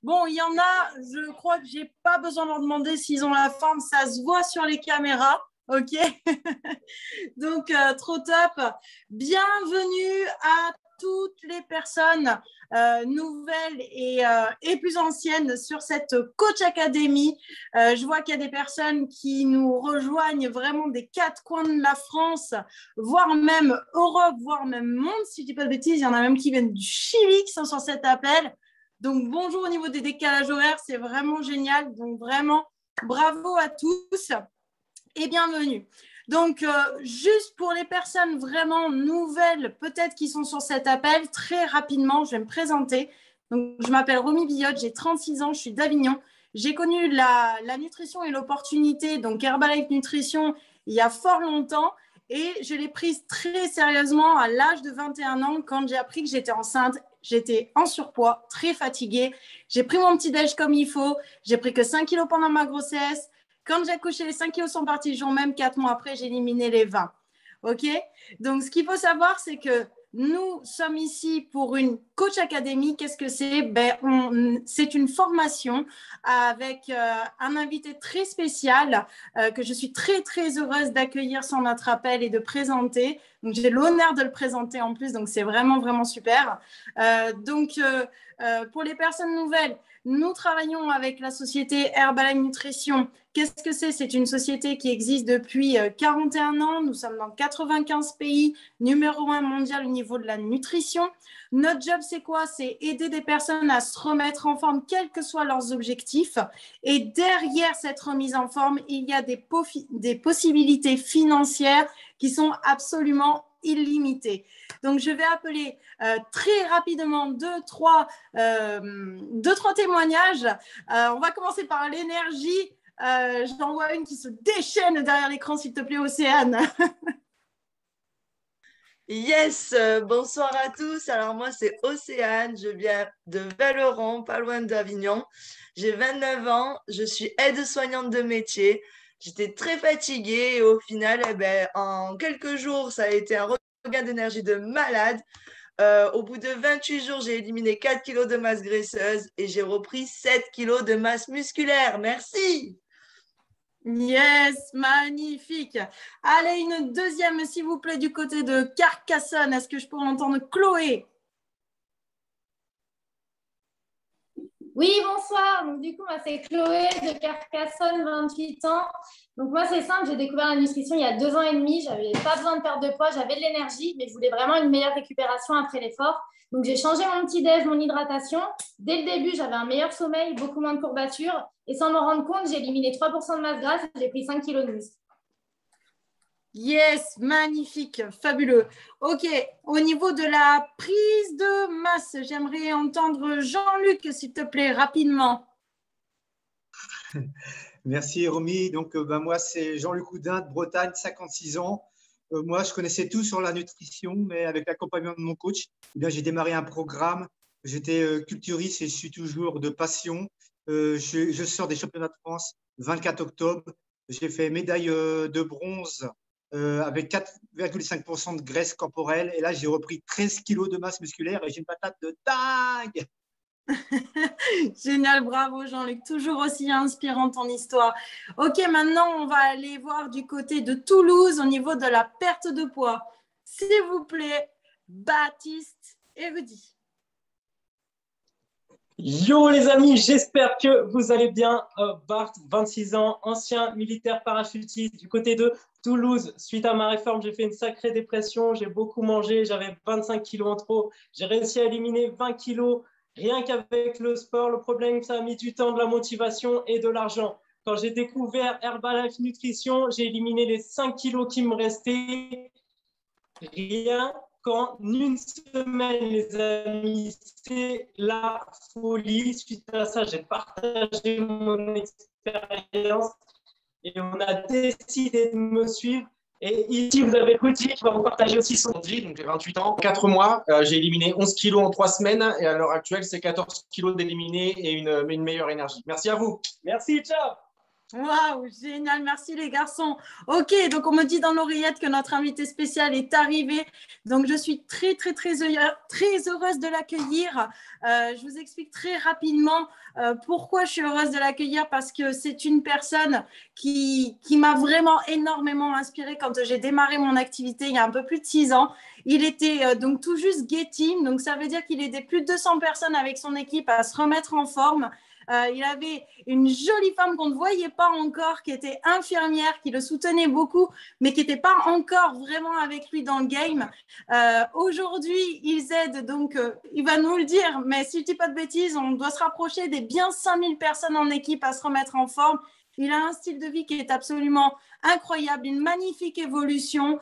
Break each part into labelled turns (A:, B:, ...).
A: Bon, il y en a, je crois que je n'ai pas besoin de leur demander s'ils ont la forme, ça se voit sur les caméras. OK. Donc, trop top. Bienvenue à toutes les personnes nouvelles et plus anciennes sur cette Coach Academy. Je vois qu'il y a des personnes qui nous rejoignent vraiment des quatre coins de la France, voire même Europe, voire même monde, si je ne dis pas de bêtises. Il y en a même qui viennent du Chili qui sont sur cet appel. Donc, bonjour au niveau des décalages horaires, c'est vraiment génial. Donc, vraiment, bravo à tous et bienvenue. Donc, juste pour les personnes vraiment nouvelles, peut-être qui sont sur cet appel, très rapidement, je vais me présenter. Donc, je m'appelle Romy Billotte, j'ai 36 ans, je suis d'Avignon. J'ai connu la nutrition et l'opportunité, donc Herbalife Nutrition, il y a fort longtemps. Et je l'ai prise très sérieusement à l'âge de 21 ans quand j'ai appris que j'étais enceinte. J'étais en surpoids, très fatiguée. J'ai pris mon petit déj comme il faut. J'ai pris que 5 kilos pendant ma grossesse. Quand j'ai accouché, les 5 kilos sont partis le jour même. 4 mois après, j'ai éliminé les 20. OK? Donc, ce qu'il faut savoir, c'est que nous sommes ici pour une Coach Academy. Qu'est-ce que c'est? C'est une formation avec un invité très spécial que je suis très, très heureuse d'accueillir sur notre appel et de présenter. Donc, j'ai l'honneur de le présenter en plus. Donc, c'est vraiment, vraiment super. Pour les personnes nouvelles, nous travaillons avec la société Herbalife Nutrition. Qu'est-ce que c'est? C'est une société qui existe depuis 41 ans. Nous sommes dans 95 pays, numéro 1 mondial au niveau de la nutrition. Notre job, c'est quoi? C'est aider des personnes à se remettre en forme, quels que soient leurs objectifs. Et derrière cette remise en forme, il y a des possibilités financières qui sont absolument illimitées. Donc, je vais appeler très rapidement deux, trois témoignages. On va commencer par l'énergie. J'en vois une qui se déchaîne derrière l'écran, s'il te plaît, Océane.
B: Yes, bonsoir à tous. Alors moi, c'est Océane. Je viens de Velleron, pas loin d'Avignon. J'ai 29 ans. Je suis aide-soignante de métier. J'étais très fatiguée et au final, en quelques jours, ça a été un regain d'énergie de malade. Au bout de 28 jours, j'ai éliminé 4 kilos de masse graisseuse et j'ai repris 7 kilos de masse musculaire. Merci.
A: Yes, magnifique. Allez, une deuxième, s'il vous plaît, du côté de Carcassonne. Est-ce que je peux entendre Chloé?
C: Oui, bonsoir. Donc, du coup, moi, c'est Chloé de Carcassonne, 28 ans. Donc, moi, c'est simple. J'ai découvert la nutrition il y a 2 ans et demi. Je n'avais pas besoin de perdre de poids. J'avais de l'énergie, mais je voulais vraiment une meilleure récupération après l'effort. Donc, j'ai changé mon petit-déj, mon hydratation. Dès le début, j'avais un meilleur sommeil, beaucoup moins de courbatures. Et sans m'en rendre compte, j'ai éliminé 3% de masse grasse et j'ai pris 5 kilos de muscle.
A: Yes, magnifique, fabuleux. OK, au niveau de la prise de masse, j'aimerais entendre Jean-Luc, s'il te plaît, rapidement.
D: Merci, Romy. Donc, moi, c'est Jean-Luc Houdin de Bretagne, 56 ans. Moi, je connaissais tout sur la nutrition, mais avec l'accompagnement de mon coach, j'ai démarré un programme. J'étais culturiste et je suis toujours de passion. Je sors des championnats de France 24 octobre. J'ai fait médaille de bronze avec 4,5% de graisse corporelle. Et là, j'ai repris 13 kilos de masse musculaire et j'ai une patate de dingue.
A: Génial, bravo Jean-Luc, toujours aussi inspirant ton histoire. Ok, maintenant on va aller voir du côté de Toulouse au niveau de la perte de poids. S'il vous plaît, Baptiste et Rudy.
E: Yo les amis, j'espère que vous allez bien. Bart, 26 ans, ancien militaire parachutiste du côté de Toulouse. Suite à ma réforme, j'ai fait une sacrée dépression, j'ai beaucoup mangé, j'avais 25 kilos en trop. J'ai réussi à éliminer 20 kilos rien qu'avec le sport. Le problème, ça a mis du temps, de la motivation et de l'argent. Quand j'ai découvert Herbalife Nutrition, j'ai éliminé les 5 kilos qui me restaient rien qu'en une semaine, les amis. C'est la folie. Suite à ça, j'ai partagé mon expérience et on a décidé de me suivre. Et ici, vous avez Rudy qui va vous partager aussi son vie. Donc, j'ai 28 ans, 4 mois. J'ai éliminé 11 kilos en 3 semaines. Et à l'heure actuelle, c'est 14 kilos d'éliminer et une meilleure énergie. Merci à vous. Merci, ciao.
A: Waouh, génial, merci les garçons. Ok, donc on me dit dans l'oreillette que notre invité spécial est arrivé. Donc je suis très heureuse de l'accueillir. Je vous explique très rapidement pourquoi je suis heureuse de l'accueillir, parce que c'est une personne qui m'a vraiment énormément inspirée quand j'ai démarré mon activité il y a un peu plus de 6 ans. Il était donc tout juste Get Team, donc ça veut dire qu'il aidait plus de 200 personnes avec son équipe à se remettre en forme. Il avait une jolie femme qu'on ne voyait pas encore, qui était infirmière, qui le soutenait beaucoup, mais qui n'était pas encore vraiment avec lui dans le game. Aujourd'hui, ils aident, donc il va nous le dire, mais si je ne dis pas de bêtises, on doit se rapprocher des bien 5000 personnes en équipe à se remettre en forme. Il a un style de vie qui est absolument incroyable, une magnifique évolution.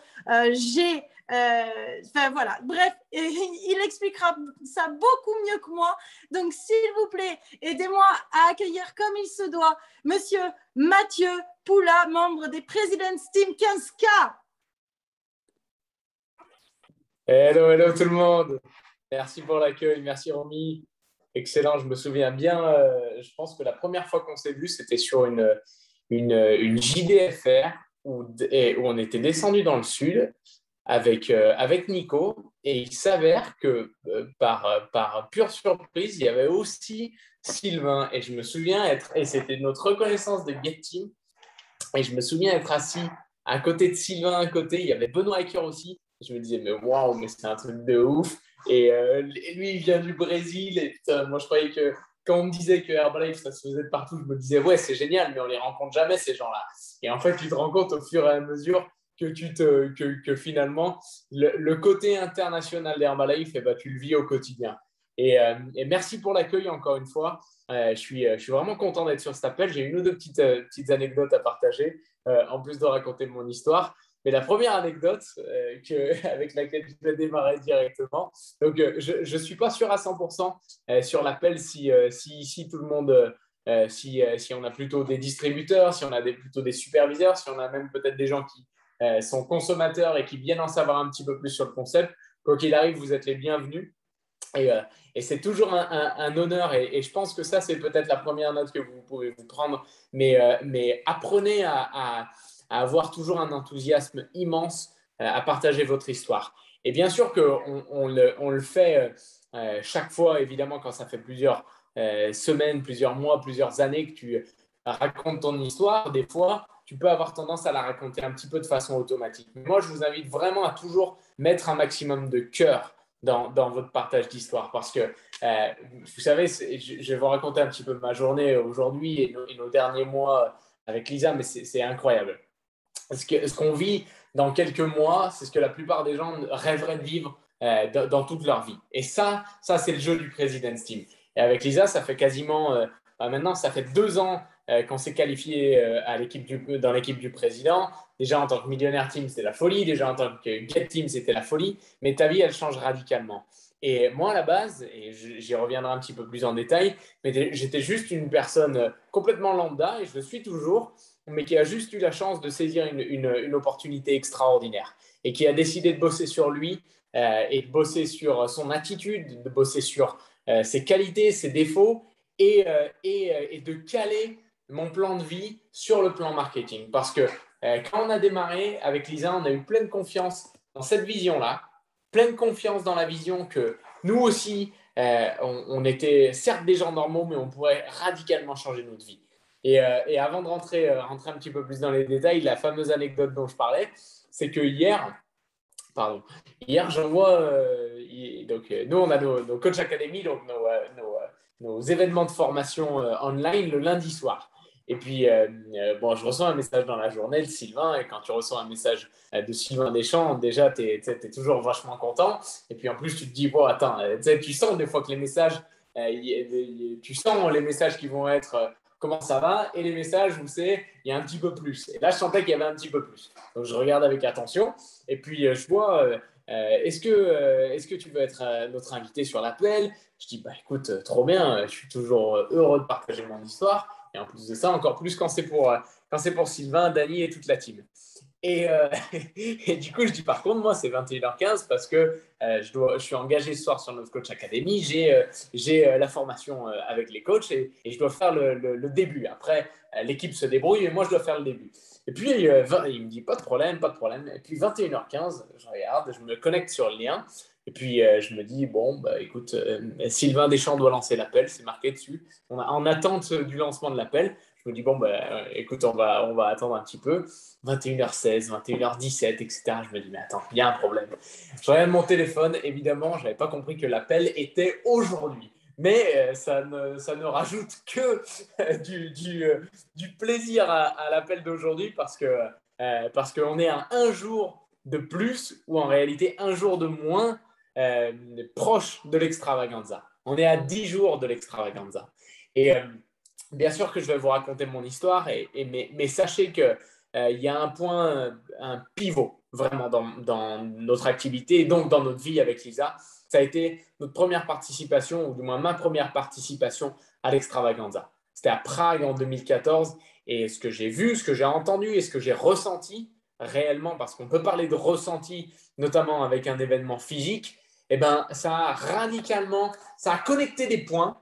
A: Voilà, bref, il expliquera ça beaucoup mieux que moi. Donc, s'il vous plaît, aidez-moi à accueillir comme il se doit Monsieur Mathieu Poula, membre des President's Team 15K.
F: Hello tout le monde. Merci pour l'accueil, merci Romy. Excellent, je me souviens bien, je pense que la première fois qu'on s'est vu, c'était sur une JDFR où on était descendu dans le sud avec Nico, et il s'avère que par pure surprise, il y avait aussi Sylvain, et je me souviens et c'était notre reconnaissance de Get Team, et je me souviens être assis à côté de Sylvain, à côté, il y avait Benoît Ecker aussi, et je me disais, mais waouh, mais c'est un truc de ouf, et lui, il vient du Brésil, et putain, moi je croyais que quand on me disait que Herbalife, ça se faisait de partout, je me disais, ouais, c'est génial, mais on les rencontre jamais, ces gens-là. Et en fait, tu te rends compte au fur et à mesure que finalement, le côté international d'Herbalife, eh ben, tu le vis au quotidien. Et merci pour l'accueil encore une fois. Je suis vraiment content d'être sur cet appel. J'ai une ou deux petites anecdotes à partager, en plus de raconter mon histoire. Mais la première anecdote avec laquelle je vais démarrer directement, donc je ne suis pas sûr à 100% sur l'appel si tout le monde, si on a plutôt des distributeurs, si on a plutôt des superviseurs, si on a même peut-être des gens qui sont consommateurs et qui viennent en savoir un petit peu plus sur le concept. Quoi qu'il arrive, vous êtes les bienvenus. Et c'est toujours un honneur, et je pense que ça, c'est peut-être la première note que vous pouvez vous prendre, mais apprenez à avoir toujours un enthousiasme immense à partager votre histoire. Et bien sûr qu'on le fait chaque fois, évidemment, quand ça fait plusieurs semaines, plusieurs mois, plusieurs années que tu racontes ton histoire. Des fois, tu peux avoir tendance à la raconter un petit peu de façon automatique. Mais moi, je vous invite vraiment à toujours mettre un maximum de cœur dans votre partage d'histoire, parce que vous savez, je vais vous raconter un petit peu ma journée aujourd'hui et nos derniers mois avec Lisa, mais c'est incroyable. Ce qu'on vit dans quelques mois, c'est ce que la plupart des gens rêveraient de vivre dans toute leur vie. Et ça c'est le jeu du President's Team. Et avec Lisa, ça fait quasiment, maintenant, ça fait 2 ans qu'on s'est qualifié dans l'équipe du président. Déjà en tant que Millionnaire Team, c'était la folie. Déjà en tant que Get Team, c'était la folie. Mais ta vie, elle change radicalement. Et moi, à la base, et j'y reviendrai un petit peu plus en détail, mais j'étais juste une personne complètement lambda, et je le suis toujours, mais qui a juste eu la chance de saisir une opportunité extraordinaire et qui a décidé de bosser sur lui et de bosser sur son attitude, de bosser sur ses qualités, ses défauts et de caler mon plan de vie sur le plan marketing. Parce que quand on a démarré avec Lisa, on a eu pleine confiance dans cette vision-là, pleine confiance dans la vision que nous aussi, on était certes des gens normaux, mais on pourrait radicalement changer notre vie. Et avant de rentrer un petit peu plus dans les détails, la fameuse anecdote dont je parlais, c'est que hier, j'envoie, nous on a nos Coach Academy, donc nos événements de formation online le lundi soir. Et puis, je reçois un message dans la journée de Sylvain, et quand tu reçois un message de Sylvain Deschamps, déjà, tu es toujours vachement content. Et puis, en plus, tu te dis, bon, attends, tu sens des fois que les messages, tu sens les messages qui vont être comment ça va, et les messages où il y a un petit peu plus. Et là, je sentais qu'il y avait un petit peu plus. Donc, je regarde avec attention, et puis je vois, est-ce que tu veux être notre invité sur l'appel? Je dis, écoute, trop bien, je suis toujours heureux de partager mon histoire. Et en plus de ça, encore plus quand c'est pour Sylvain, Dany et toute la team. Et du coup, je dis par contre, moi, c'est 21h15 parce que je suis engagé ce soir sur notre Coach Academy. J'ai la formation avec les coachs et je dois faire le début. Après, l'équipe se débrouille, mais moi, je dois faire le début. Et puis, il me dit, pas de problème, pas de problème. Et puis, 21h15, je regarde, je me connecte sur le lien. Et puis, je me dis, bon, bah, écoute, Sylvain Deschamps doit lancer l'appel, c'est marqué dessus. On est en attente du lancement de l'appel. Je me dis, bon, bah, écoute, on va attendre un petit peu. 21h16, 21h17, etc. Je me dis, mais attends, il y a un problème. Je regarde mon téléphone, évidemment, je n'avais pas compris que l'appel était aujourd'hui. Mais ça ne rajoute que du plaisir à l'appel d'aujourd'hui parce qu'on est à un jour de plus ou en réalité un jour de moins proche de l'extravaganza. On est à 10 jours de l'extravaganza. Et bien sûr que je vais vous raconter mon histoire, mais sachez que il y a un pivot vraiment dans notre activité et donc dans notre vie avec Lisa. Ça a été notre première participation, ou du moins ma première participation à l'extravaganza. C'était à Prague en 2014 et ce que j'ai vu, ce que j'ai entendu et ce que j'ai ressenti réellement, parce qu'on peut parler de ressenti, notamment avec un événement physique, eh ben, ça a connecté des points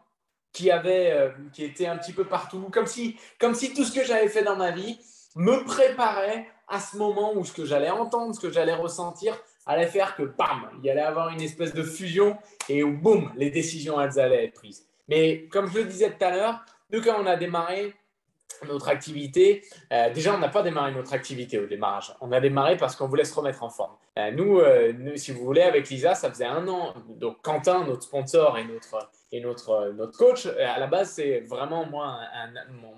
F: qui étaient un petit peu partout, comme si tout ce que j'avais fait dans ma vie me préparait à ce moment où ce que j'allais entendre, ce que j'allais ressentir, allait faire que, bam, il y allait avoir une espèce de fusion et où, boum, les décisions, elles allaient être prises. Mais comme je le disais tout à l'heure, nous, quand on a démarré notre activité, déjà, on n'a pas démarré notre activité au démarrage. On a démarré parce qu'on voulait se remettre en forme. Nous, si vous voulez, avec Lisa, ça faisait 1 an. Donc, Quentin, notre sponsor et notre coach, à la base, c'est vraiment moi,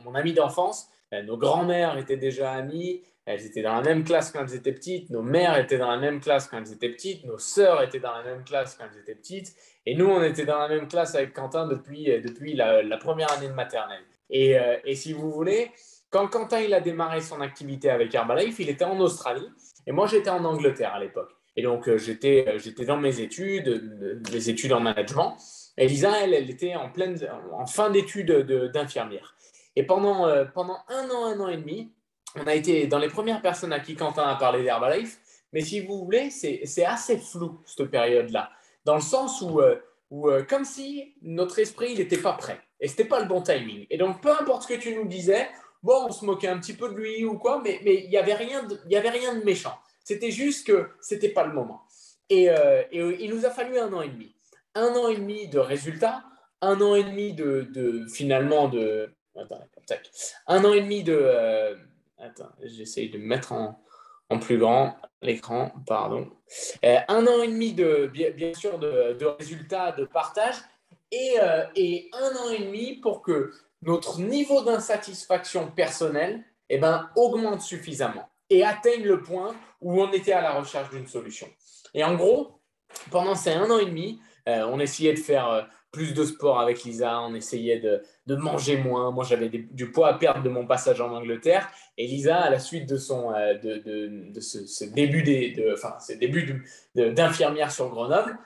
F: mon ami d'enfance. Nos grands-mères étaient déjà amies. Elles étaient dans la même classe quand elles étaient petites. Nos mères étaient dans la même classe quand elles étaient petites. Nos sœurs étaient dans la même classe quand elles étaient petites. Et nous, on était dans la même classe avec Quentin depuis la première année de maternelle. Et si vous voulez, quand Quentin il a démarré son activité avec Herbalife, il était en Australie et moi j'étais en Angleterre à l'époque. Et donc j'étais dans mes études en management. Et Lisa, elle était en fin d'études d'infirmière. Et pendant 1 an et demi, on a été dans les premières personnes à qui Quentin a parlé d'Herbalife. Mais si vous voulez, c'est assez flou cette période-là, dans le sens où comme si notre esprit n'était pas prêt. Et ce n'était pas le bon timing. Et donc, peu importe ce que tu nous disais, bon, on se moquait un petit peu de lui ou quoi, mais il n'y avait rien de méchant. C'était juste que ce n'était pas le moment. Et il nous a fallu 1 an et demi. 1 an et demi de résultats, 1 an et demi finalement de... Attends, tac. 1 an et demi de... Attends, j'essaye de me mettre en plus grand l'écran, pardon. 1 an et demi bien sûr de résultats, de partage et 1 an et demi pour que notre niveau d'insatisfaction personnelle augmente suffisamment et atteigne le point où on était à la recherche d'une solution. Et en gros, pendant ces 1 an et demi, on essayait de faire plus de sport avec Lisa, on essayait de manger moins. Moi, j'avais du poids à perdre de mon passage en Angleterre. Et Lisa, à la suite de ce début d'infirmière sur Grenoble,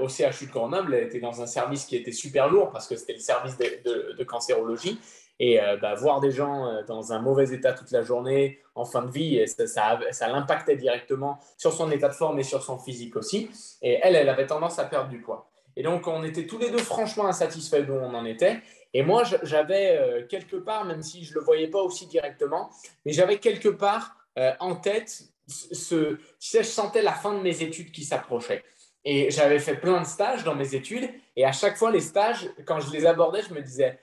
F: au CHU de Grenoble, elle était dans un service qui était super lourd parce que c'était le service de cancérologie. Et voir des gens dans un mauvais état toute la journée, en fin de vie, ça l'impactait directement sur son état de forme et sur son physique aussi. Et elle avait tendance à perdre du poids. Et donc, on était tous les deux franchement insatisfaits d'où on en était. Et moi, j'avais quelque part, même si je ne le voyais pas aussi directement, mais j'avais quelque part en tête, je sentais la fin de mes études qui s'approchait. Et j'avais fait plein de stages dans mes études. Et à chaque fois, les stages, quand je les abordais, je me disais,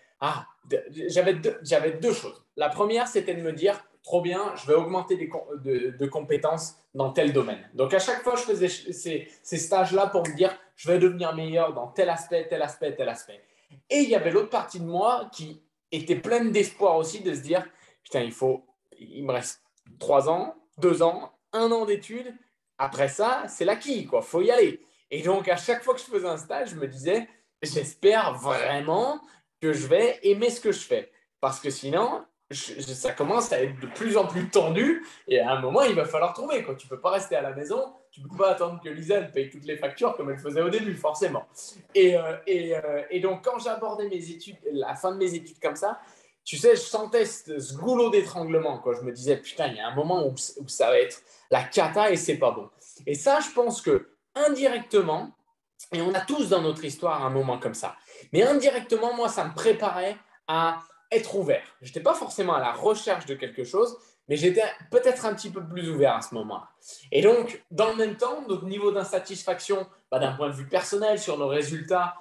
F: j'avais 2 choses. La première, c'était de me dire, trop bien, je vais augmenter de compétences dans tel domaine. Donc, à chaque fois, je faisais ces stages-là pour me dire, je vais devenir meilleur dans tel aspect, tel aspect, tel aspect. Et il y avait l'autre partie de moi qui était pleine d'espoir aussi de se dire, putain, il me reste 3 ans, 2 ans, 1 an d'études. Après ça, c'est l'acquis, quoi. Faut y aller. Et donc, à chaque fois que je faisais un stage, je me disais, j'espère vraiment que je vais aimer ce que je fais. Parce que sinon, ça commence à être de plus en plus tendu et à un moment, il va falloir trouver. Tu ne peux pas rester à la maison, tu ne peux pas attendre que Lisa elle paye toutes les factures comme elle faisait au début, forcément. Et donc, quand j'abordais mes études, la fin de mes études comme ça, tu sais, je sentais ce goulot d'étranglement, quoi. Je me disais, putain, il y a un moment où ça va être la cata et c'est pas bon. Et ça, je pense que indirectement, et on a tous dans notre histoire un moment comme ça, mais indirectement, moi, ça me préparait à être ouvert. Je n'étais pas forcément à la recherche de quelque chose, mais j'étais peut-être un petit peu plus ouvert à ce moment-là. Et donc, dans le même temps, notre niveau d'insatisfaction, d'un point de vue personnel, sur nos résultats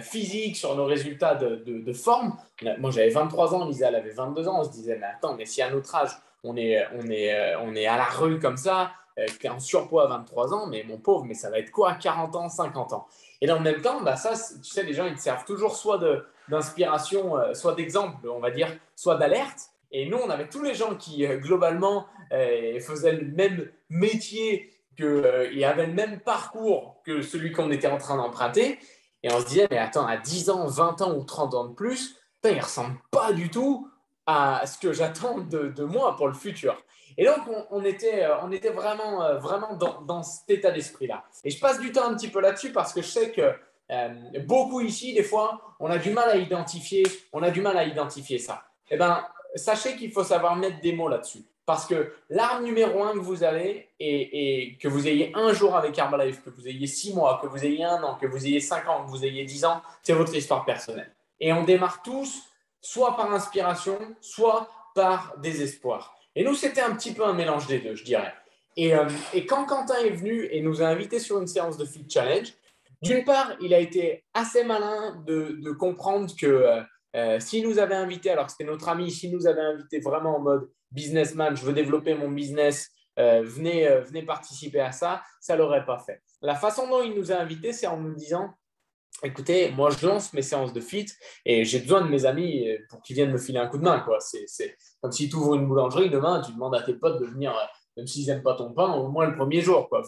F: physiques, sur nos résultats de forme. Moi, j'avais 23 ans, Lisa, elle avait 22 ans. On se disait, mais attends, mais si à notre âge, on est à la rue comme ça, t'es en surpoids à 23 ans, mais mon pauvre, mais ça va être quoi à 40 ans, 50 ans? Et dans le même temps, ça, tu sais, les gens, ils te servent toujours soit d'inspiration, soit d'exemple, on va dire, soit d'alerte. Et nous, on avait tous les gens qui, globalement, faisaient le même métier et avaient le même parcours que celui qu'on était en train d'emprunter. Et on se disait, mais attends, à 10 ans, 20 ans ou 30 ans de plus, putain, il ne ressemble pas du tout à ce que j'attends de moi pour le futur. Et donc, on était vraiment dans cet état d'esprit-là. Et je passe du temps un petit peu là-dessus parce que je sais que beaucoup ici, des fois, on a du mal à identifier ça. Eh bien, sachez qu'il faut savoir mettre des mots là-dessus. Parce que l'arme numéro 1 que vous avez, et que vous ayez un jour avec Herbalife, que vous ayez 6 mois, que vous ayez 1 an, que vous ayez 5 ans, que vous ayez 10 ans, c'est votre histoire personnelle. Et on démarre tous, soit par inspiration, soit par désespoir. Et nous, c'était un petit peu un mélange des deux, je dirais. Et quand Quentin est venu et nous a invités sur une séance de Fit Challenge, d'une part, il a été assez malin de comprendre que s'il nous avait invité, alors que c'était notre ami, s'il nous avait invité vraiment en mode businessman, je veux développer mon business, venez participer à ça, ça ne l'aurait pas fait. La façon dont il nous a invités, c'est en nous disant, écoutez, moi je lance mes séances de fit et j'ai besoin de mes amis pour qu'ils viennent me filer un coup de main, quoi. C'est comme si tu ouvres une boulangerie demain, tu demandes à tes potes de venir, même s'ils n'aiment pas ton pain, au moins le premier jour, quoi.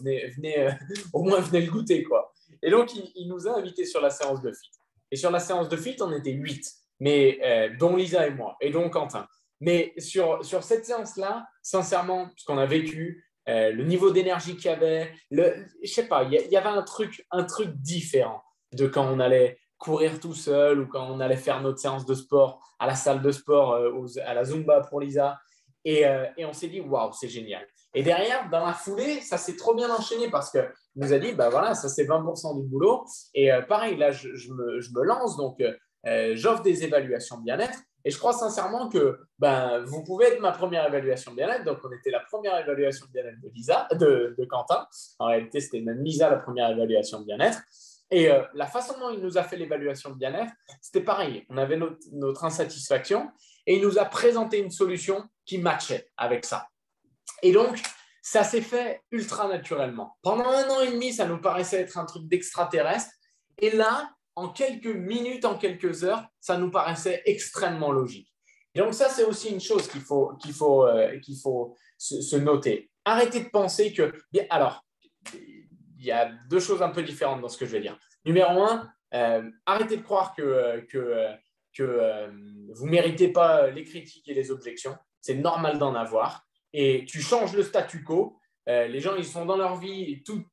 F: Au moins venez le goûter, quoi. Et donc il nous a invités sur la séance de fit. Et sur la séance de fit, on était 8, mais dont Lisa et moi, et dont Quentin. Mais sur cette séance-là, sincèrement, ce qu'on a vécu, le niveau d'énergie qu'il y avait, je sais pas, il y avait un truc différent de quand on allait courir tout seul ou quand on allait faire notre séance de sport à la salle de sport, à la Zumba pour Lisa. Et on s'est dit, waouh, c'est génial. Et derrière, dans la foulée, ça s'est trop bien enchaîné parce qu'il nous a dit, bah voilà, ça c'est 20% du boulot. Et pareil, là, je me lance, donc j'offre des évaluations bien-être. Et je crois sincèrement que vous pouvez être ma première évaluation bien-être. Donc, on était la première évaluation bien-être de Quentin. En réalité, c'était même Lisa la première évaluation bien-être. Et la façon dont il nous a fait l'évaluation de bien-être, c'était pareil. On avait notre insatisfaction et il nous a présenté une solution qui matchait avec ça. Et donc, ça s'est fait ultra naturellement. Pendant 1 an et demi, ça nous paraissait être un truc d'extraterrestre. Et là, en quelques minutes, en quelques heures, ça nous paraissait extrêmement logique. Et donc ça, c'est aussi une chose qu'il faut se noter. Arrêtez de penser que… Bien, alors, il y a 2 choses un peu différentes dans ce que je vais dire. Numéro 1, arrêtez de croire que vous ne méritez pas les critiques et les objections. C'est normal d'en avoir. Et tu changes le statu quo. Les gens, ils sont dans leur vie tout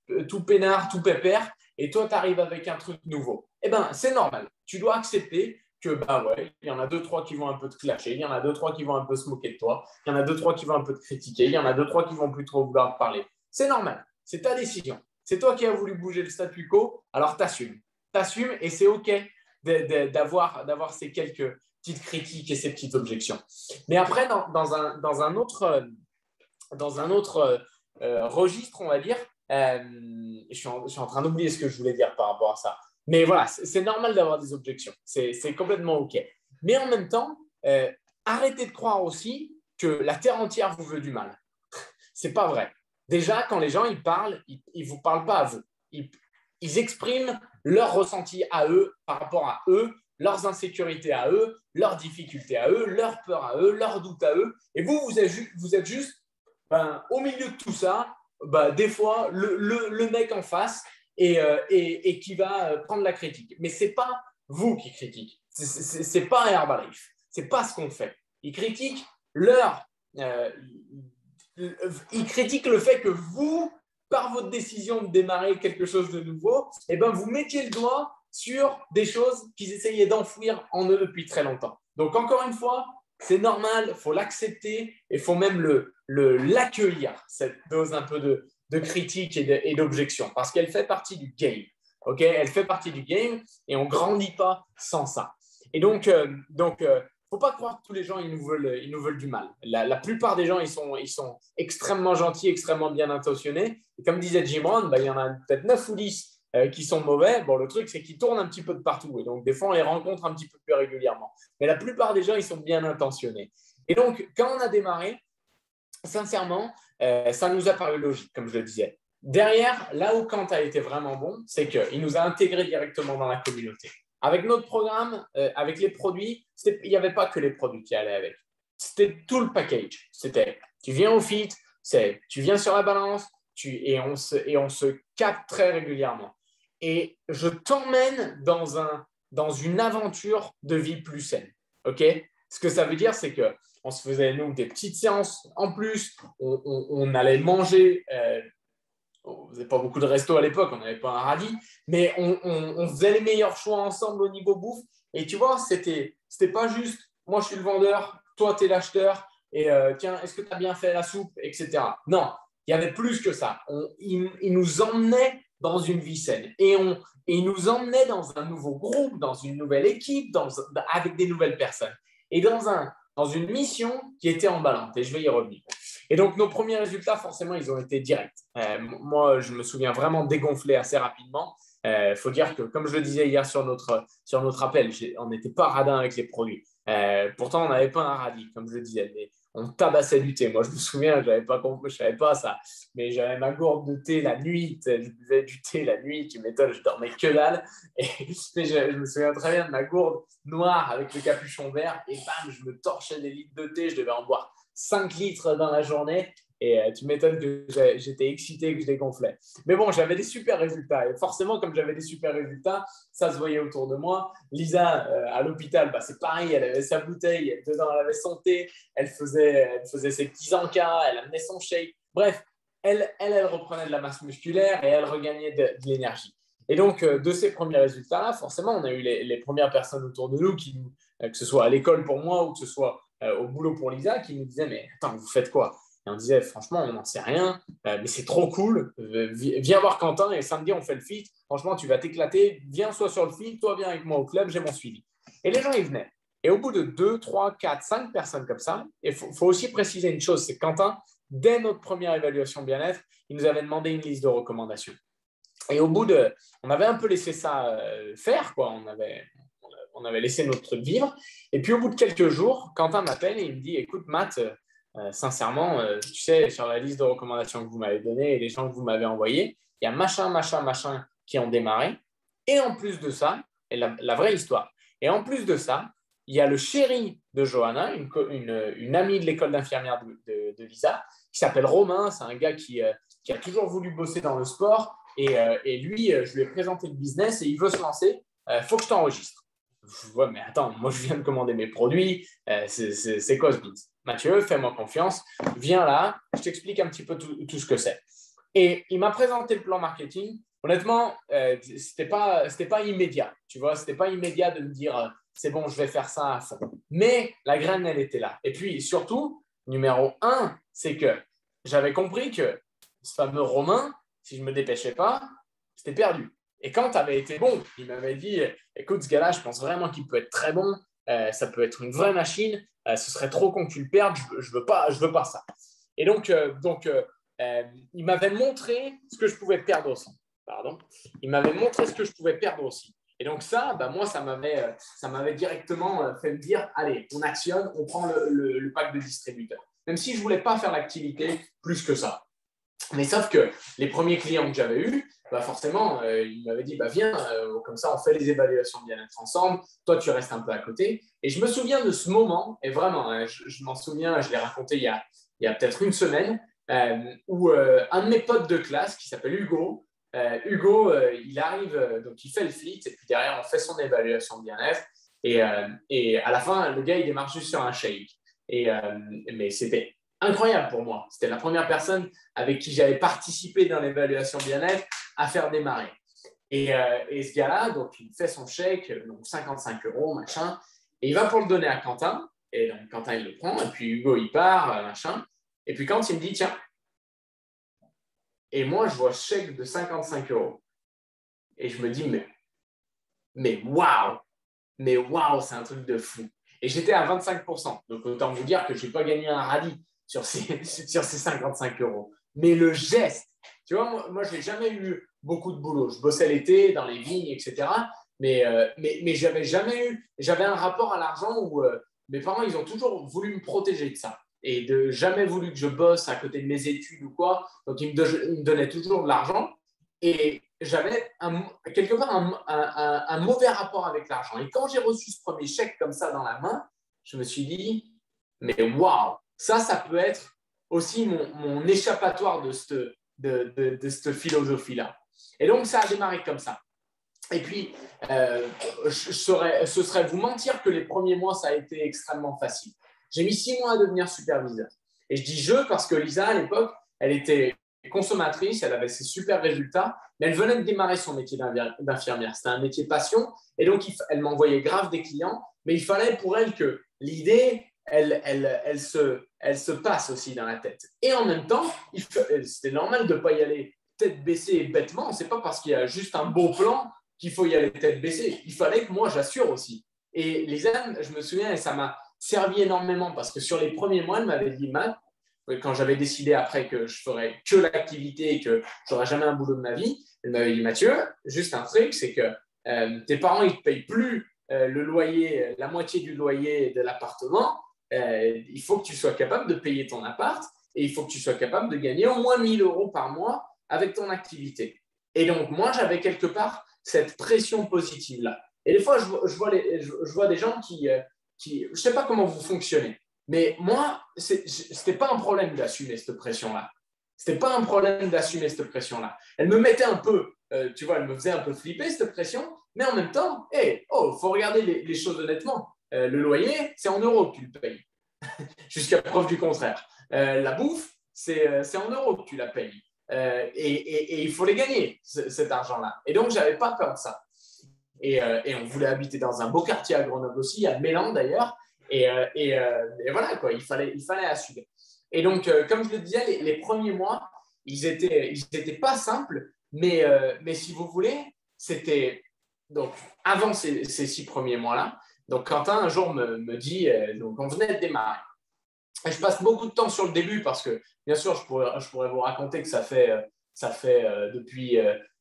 F: peinard, tout pépère. Et toi, tu arrives avec un truc nouveau. Eh bien, c'est normal. Tu dois accepter que, ouais, il y en a 2-3 qui vont un peu te clasher, il y en a 2-3 qui vont un peu se moquer de toi, il y en a 2-3 qui vont un peu te critiquer, il y en a 2-3 qui vont plus trop vouloir te parler. C'est normal. C'est ta décision. C'est toi qui as voulu bouger le statu quo, alors t'assumes. T'assumes et c'est OK d'avoir ces quelques petites critiques et ces petites objections. Mais après, dans un autre registre, on va dire, je suis en train d'oublier ce que je voulais dire par rapport à ça. Mais voilà, c'est normal d'avoir des objections. C'est complètement OK. Mais en même temps, arrêtez de croire aussi que la terre entière vous veut du mal. C'est pas vrai. Déjà, quand les gens ils parlent, ils vous parlent pas à vous. Ils expriment leurs ressentis à eux par rapport à eux, leurs insécurités à eux, leurs difficultés à eux, leurs peurs à eux, leurs doutes à eux. Et vous êtes juste au milieu de tout ça, des fois, le mec en face et qui va prendre la critique. Mais ce n'est pas vous qui critiquez. Ce n'est pas Herbalife. Ce n'est pas ce qu'on fait. Ils critiquent ils critiquent le fait que vous, par votre décision de démarrer quelque chose de nouveau, vous mettiez le doigt sur des choses qu'ils essayaient d'enfouir en eux depuis très longtemps. Donc, encore une fois, c'est normal, il faut l'accepter et il faut même l'accueillir, cette dose un peu de critique et d'objection, parce qu'elle fait partie du game. Okay, elle fait partie du game et on ne grandit pas sans ça. Et donc, faut pas croire que tous les gens, ils nous veulent du mal. La plupart des gens, ils sont extrêmement gentils, extrêmement bien intentionnés. Et comme disait Jim Rohn, il y en a peut-être 9 ou 10 qui sont mauvais. Bon, le truc, c'est qu'ils tournent un petit peu de partout. Et donc, des fois, on les rencontre un petit peu plus régulièrement. Mais la plupart des gens, ils sont bien intentionnés. Et donc, quand on a démarré, sincèrement, ça nous a paru logique, comme je le disais. Derrière, là où Quentin a été vraiment bon, c'est qu'il nous a intégrés directement dans la communauté. Avec notre programme, avec les produits, il n'y avait pas que les produits qui allaient avec. C'était tout le package. C'était, tu viens au fit, tu viens sur la balance, et on se capte très régulièrement. Et je t'emmène dans une aventure de vie plus saine. Okay? Ce que ça veut dire, c'est qu'on se faisait, nous, des petites séances en plus. On allait manger. On ne faisait pas beaucoup de restos à l'époque, on n'avait pas un radis, mais on faisait les meilleurs choix ensemble au niveau bouffe. Et tu vois, c'était pas juste, moi je suis le vendeur, toi tu es l'acheteur, et tiens, est-ce que tu as bien fait la soupe, etc. Non, il y avait plus que ça. Il nous emmenait dans une vie saine. Et il nous emmenait dans un nouveau groupe, dans une nouvelle équipe, avec des nouvelles personnes. Et dans une mission qui était emballante. Et je vais y revenir. Et donc, nos premiers résultats, forcément, ils ont été directs. Moi, je me souviens vraiment dégonfler assez rapidement. Faut dire que, comme je le disais hier sur notre appel, on n'était pas radin avec les produits. Pourtant, on n'avait pas un radis, comme je le disais. Mais on tabassait du thé. Moi, je me souviens, je ne savais pas ça. Mais j'avais ma gourde de thé la nuit. Je buvais du thé la nuit. Tu m'étonnes, je dormais que dalle. Mais je me souviens très bien de ma gourde noire avec le capuchon vert. Et bam, je me torchais des litres de thé. Je devais en boire 5 litres dans la journée. Et tu m'étonnes que j'étais excité, que je dégonflais. Mais bon, j'avais des super résultats. Et forcément, comme j'avais des super résultats, ça se voyait autour de moi. Lisa, à l'hôpital, c'est pareil. Elle avait sa bouteille. Dedans, elle avait son thé. Elle faisait ses petits encas. Elle amenait son shake. Bref, elle reprenait de la masse musculaire et elle regagnait de l'énergie. Et donc, de ces premiers résultats-là, forcément, on a eu les premières personnes autour de nous, que ce soit à l'école pour moi ou que ce soit au boulot pour Lisa, qui nous disaient « Mais attends, vous faites quoi ?» Et on disait, franchement, on n'en sait rien, mais c'est trop cool. Viens voir Quentin et samedi, on fait le fit. Franchement, tu vas t'éclater. Viens soit sur le fit, toi viens avec moi au club, j'ai mon suivi. Et les gens, ils venaient. Et au bout de 2, 3, 4, 5 personnes comme ça, il faut aussi préciser une chose, c'est que Quentin, dès notre première évaluation bien-être, il nous avait demandé une liste de recommandations. Et au bout on avait un peu laissé ça faire, quoi. On avait laissé notre truc vivre. Et puis, au bout de quelques jours, Quentin m'appelle et il me dit, écoute, Matt, sincèrement, tu sais, sur la liste de recommandations que vous m'avez donnée et les gens que vous m'avez envoyés, il y a machin qui ont démarré. Et en plus de ça, et la vraie histoire, et en plus de ça, il y a le chéri de Johanna, une amie de l'école d'infirmière de Lisa, qui s'appelle Romain. C'est un gars qui a toujours voulu bosser dans le sport. Et lui, je lui ai présenté le business et il veut se lancer. Faut que je t'enregistre. Ouais, mais attends, moi je viens de commander mes produits. C'est quoi ce business ? Mathieu, fais-moi confiance, viens là, je t'explique un petit peu tout ce que c'est. Et il m'a présenté le plan marketing. Honnêtement, c'était pas immédiat, tu vois, c'était pas immédiat de me dire c'est bon, je vais faire ça à fond. Mais la graine, elle était là. Et puis surtout, numéro 1, c'est que j'avais compris que ce fameux Romain, si je ne me dépêchais pas, c'était perdu. Et quand tu avais été bon, il m'avait dit écoute, ce gars-là, je pense vraiment qu'il peut être très bon. Ça peut être une vraie machine. Ce serait trop con que tu le perdes. Je veux pas ça. Et donc, il m'avait montré ce que je pouvais perdre aussi. Il m'avait montré ce que je pouvais perdre aussi. Et donc ça, moi, ça m'avait directement fait me dire allez, on actionne, on prend le pack de distributeur. Même si je ne voulais pas faire l'activité plus que ça. Mais sauf que les premiers clients que j'avais eus, forcément, ils m'avaient dit viens, comme ça on fait les évaluations de bien-être ensemble, toi tu restes un peu à côté. Et je me souviens de ce moment, et vraiment, je m'en souviens, je l'ai raconté il y a peut-être une semaine, où un de mes potes de classe qui s'appelle Hugo, il arrive, donc il fait le fit, et puis derrière on fait son évaluation de bien-être. Et à la fin, le gars il démarre juste sur un shake. Mais c'était incroyable pour moi. C'était la première personne avec qui j'avais participé dans l'évaluation bien-être à faire démarrer. Et ce gars-là, donc, il fait son chèque, donc 55 €, machin, et il va pour le donner à Quentin. Et donc, Quentin, il le prend. Et puis, Hugo, il part, machin. Et puis, quand il me dit, tiens. Et moi, je vois ce chèque de 55 €. Et je me dis, mais waouh! Mais waouh, c'est un truc de fou. Et j'étais à 25%. Donc, autant vous dire que je n'ai pas gagné un radis sur ces 55 €. Mais le geste, tu vois, moi je n'ai jamais eu beaucoup de boulot. Je bossais l'été dans les vignes, etc. Mais j'avais un rapport à l'argent où mes parents, ils ont toujours voulu me protéger de ça. Et de jamais voulu que je bosse à côté de mes études ou quoi. Donc, ils me donnaient toujours de l'argent. Et j'avais quelque part un mauvais rapport avec l'argent. Et quand j'ai reçu ce premier chèque comme ça dans la main, je me suis dit, mais waouh, ça peut être aussi mon échappatoire de cette philosophie-là. Et donc, ça a démarré comme ça. Et puis, ce serait vous mentir que les premiers mois, ça a été extrêmement facile. J'ai mis 6 mois à devenir superviseur. Et je dis je parce que Lisa, à l'époque, elle était consommatrice, elle avait ses super résultats, mais elle venait de démarrer son métier d'infirmière. C'était un métier passion. Et donc, elle m'envoyait grave des clients, mais il fallait pour elle que l'idée, elle se passe aussi dans la tête. Et en même temps, c'était normal de ne pas y aller tête baissée et bêtement. Ce n'est pas parce qu'il y a juste un beau plan qu'il faut y aller tête baissée. Il fallait que moi, j'assure aussi. Et Lisa, je me souviens, et ça m'a servi énormément parce que sur les premiers mois, elle m'avait dit, Matt, quand j'avais décidé après que je ferais que l'activité et que je n'aurais jamais un boulot de ma vie, elle m'avait dit, Mathieu, juste un truc, c'est que tes parents, ils ne te payent plus le loyer, la moitié du loyer de l'appartement. Il faut que tu sois capable de payer ton appart et il faut que tu sois capable de gagner au moins 1 000 € par mois avec ton activité. Et donc, moi, j'avais quelque part cette pression positive-là. Et des fois, je vois des gens qui je ne sais pas comment vous fonctionnez, mais moi, ce n'était pas un problème d'assumer cette pression-là. Ce n'était pas un problème d'assumer cette pression-là. Elle me mettait un peu, tu vois, elle me faisait un peu flipper cette pression, mais en même temps, faut regarder les choses honnêtement. Le loyer, c'est en euros que tu le payes, jusqu'à preuve du contraire. La bouffe, c'est en euros que tu la payes. Et il faut les gagner, cet argent-là. Et donc, je n'avais pas peur de ça. Et on voulait habiter dans un beau quartier à Grenoble aussi, à Mélan d'ailleurs. Et voilà, quoi, il fallait assumer. Et donc, comme je le disais, les premiers mois, ils étaient pas simples, mais si vous voulez, c'était donc avant ces 6 premiers mois-là. Donc, Quentin, un jour, me dit, donc on venait de démarrer. Et je passe beaucoup de temps sur le début parce que, bien sûr, je pourrais vous raconter que ça fait depuis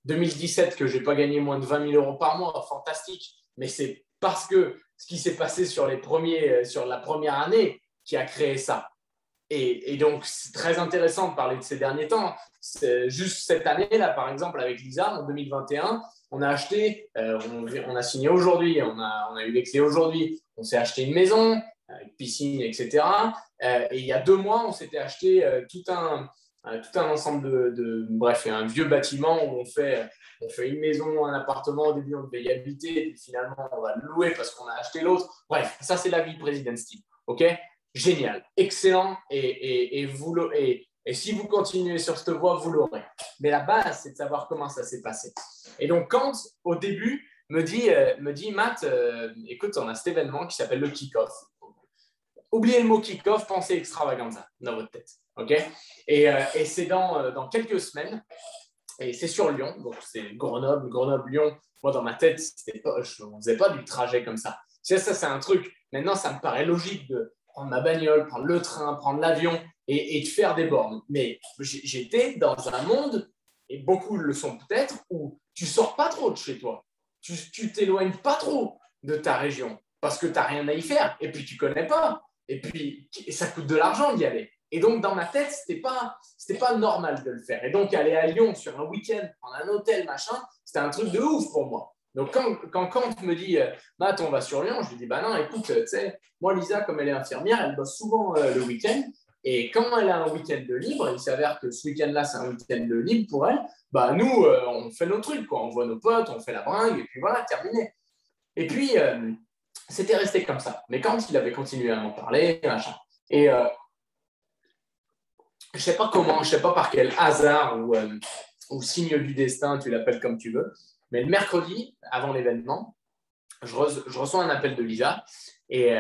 F: 2017 que je n'ai pas gagné moins de 20 000 € par mois. Fantastique. Mais c'est parce que ce qui s'est passé sur la première année qui a créé ça. Et donc, c'est très intéressant de parler de ces derniers temps. Juste cette année-là, par exemple, avec Lisa, en 2021, on a acheté, on a signé aujourd'hui, on a eu les clés aujourd'hui, on s'est acheté une maison, avec piscine, etc. Et il y a 2 mois, on s'était acheté tout un ensemble bref, un vieux bâtiment où on fait une maison, un appartement. Au début, on devait y habiter, puis finalement, on va le louer parce qu'on a acheté l'autre. Bref, ça, c'est la vie President Steve. OK ? Génial, excellent. Et si vous continuez sur cette voie, vous l'aurez. Mais la base, c'est de savoir comment ça s'est passé. Et donc, quand, au début, me dit Matt, écoute, on a cet événement qui s'appelle le kick-off. Oubliez le mot kick-off, pensez extravaganza dans votre tête. OK ? Et c'est dans quelques semaines. Et c'est sur Lyon, donc c'est Grenoble-Lyon. Moi, dans ma tête, on ne faisait pas du trajet comme ça. Ça, c'est un truc. Maintenant, ça me paraît logique de prendre ma bagnole, prendre le train, prendre l'avion et de faire des bornes. Mais j'étais dans un monde, et beaucoup le sont peut-être, où tu ne sors pas trop de chez toi. Tu t'éloignes pas trop de ta région parce que tu n'as rien à y faire. Et puis, tu ne connais pas. Et puis, ça coûte de l'argent d'y aller. Et donc, dans ma tête, ce n'était pas normal de le faire. Et donc, aller à Lyon sur un week-end, prendre un hôtel, machin, c'était un truc de ouf pour moi. Donc, quand Kant me dit « Matt, on va sur Lyon », je lui dis « Bah non, écoute, tu sais, moi, Lisa, comme elle est infirmière, elle bosse souvent le week-end. Et quand elle a un week-end de libre, il s'avère que ce week-end-là, c'est un week-end de libre pour elle, bah nous, on fait nos trucs, quoi. On voit nos potes, on fait la bringue, et puis voilà, terminé. » Et puis, c'était resté comme ça. Mais quand il avait continué à m'en parler, machin. Et je ne sais pas comment, je ne sais pas par quel hasard ou signe du destin, tu l'appelles comme tu veux, mais le mercredi, avant l'événement, je reçois un appel de Lisa Et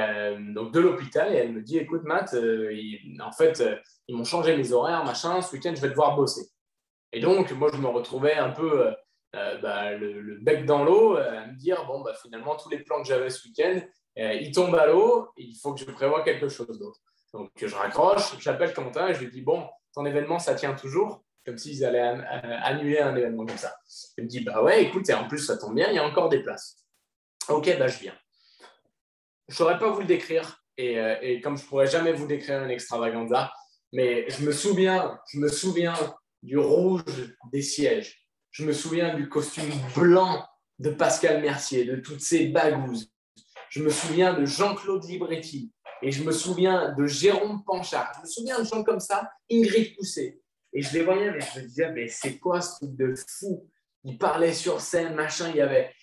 F: donc de l'hôpital, et elle me dit, écoute Matt, en fait, ils m'ont changé les horaires, machin, ce week-end, je vais devoir bosser. Et donc, moi, je me retrouvais un peu le bec dans l'eau, à me dire, bon, finalement, tous les plans que j'avais ce week-end, ils tombent à l'eau, et il faut que je prévoie quelque chose d'autre. Donc, je raccroche, j'appelle Quentin, et je lui dis, bon, ton événement, ça tient toujours, comme s'ils allaient annuler un événement comme ça. Il me dit, bah ouais, écoute, et en plus, ça tombe bien, il y a encore des places. Ok, je viens. Je ne saurais pas vous le décrire, et comme je ne pourrais jamais vous décrire une extravaganza, mais je me souviens du rouge des sièges. Je me souviens du costume blanc de Pascal Mercier, de toutes ces bagouses. Je me souviens de Jean-Claude Libretti, et je me souviens de Jérôme Panchard. Je me souviens de gens comme ça, Ingrid Pousset. Et je les voyais, mais je me disais, mais c'est quoi ce truc de fou? Ils parlaient sur scène, machin, il y avait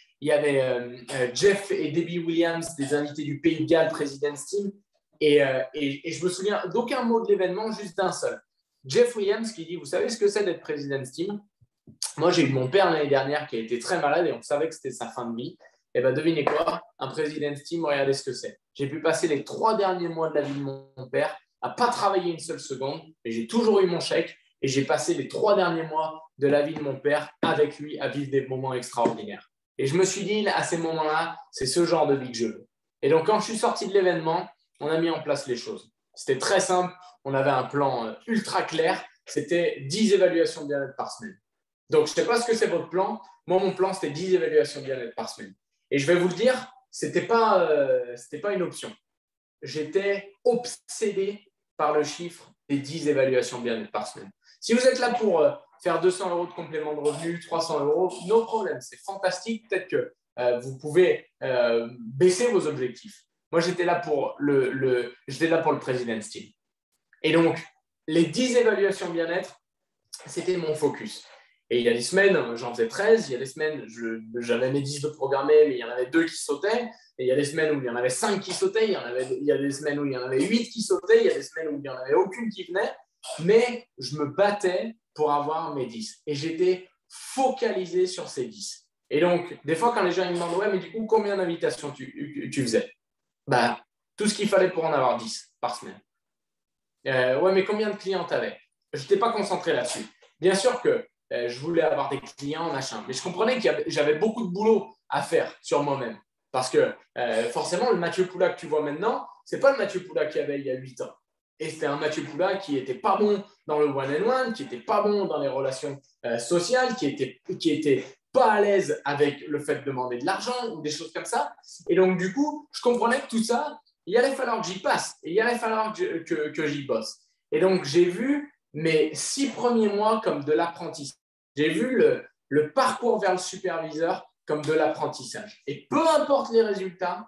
F: Jeff et Debbie Williams, des invités du Pays de Galles, President's Team. Et je me souviens d'aucun mot de l'événement, juste d'un seul. Jeff Williams qui dit, vous savez ce que c'est d'être President's Team? Moi, j'ai eu mon père l'année dernière qui a été très malade et on savait que c'était sa fin de vie. Et bien, devinez quoi? Un President's Team, regardez ce que c'est. J'ai pu passer les 3 derniers mois de la vie de mon père à ne pas travailler une seule seconde, mais j'ai toujours eu mon chèque et j'ai passé les 3 derniers mois de la vie de mon père avec lui à vivre des moments extraordinaires. Et je me suis dit, à ces moments-là, c'est ce genre de vie que je veux. Et donc, quand je suis sorti de l'événement, on a mis en place les choses. C'était très simple. On avait un plan ultra clair. C'était 10 évaluations de bien-être par semaine. Donc, je ne sais pas ce que c'est votre plan. Moi, mon plan, c'était 10 évaluations de bien-être par semaine. Et je vais vous le dire, ce n'était pas une option. J'étais obsédé par le chiffre des 10 évaluations de bien-être par semaine. Si vous êtes là pour faire 200 € de complément de revenu, 300 €, no problème, c'est fantastique. Peut-être que vous pouvez baisser vos objectifs. Moi, j'étais là pour le President's Team. Et donc, les 10 évaluations bien-être, c'était mon focus. Et il y a des semaines, j'en faisais 13. Il y a des semaines, j'avais mes 10 de programmés, mais il y en avait 2 qui sautaient. Et il y a des semaines où il y en avait 5 qui sautaient. Il y a des semaines où il y en avait 8 qui sautaient. Il y a des semaines où il n'y en avait aucune qui venait. Mais je me battais pour avoir mes 10. Et j'étais focalisé sur ces 10. Et donc, des fois, quand les gens me demandent, ouais, mais du coup, combien d'invitations tu faisais? Tout ce qu'il fallait pour en avoir 10 par semaine. Ouais, mais combien de clients tu avais? Je n'étais pas concentré là-dessus. Bien sûr que je voulais avoir des clients, machin. Mais je comprenais que j'avais beaucoup de boulot à faire sur moi-même. Parce que forcément, le Mathieu Poula que tu vois maintenant, ce n'est pas le Mathieu Poula qu'il y avait il y a 8 ans. Et c'était un Mathieu Poula qui n'était pas bon dans le one-on-one, qui n'était pas bon dans les relations sociales, qui était pas à l'aise avec le fait de demander de l'argent ou des choses comme ça. Et donc, du coup, je comprenais que tout ça, il allait falloir que j'y passe et il allait falloir que j'y bosse. Et donc, j'ai vu mes 6 premiers mois comme de l'apprentissage. J'ai vu le parcours vers le superviseur comme de l'apprentissage. Et peu importe les résultats,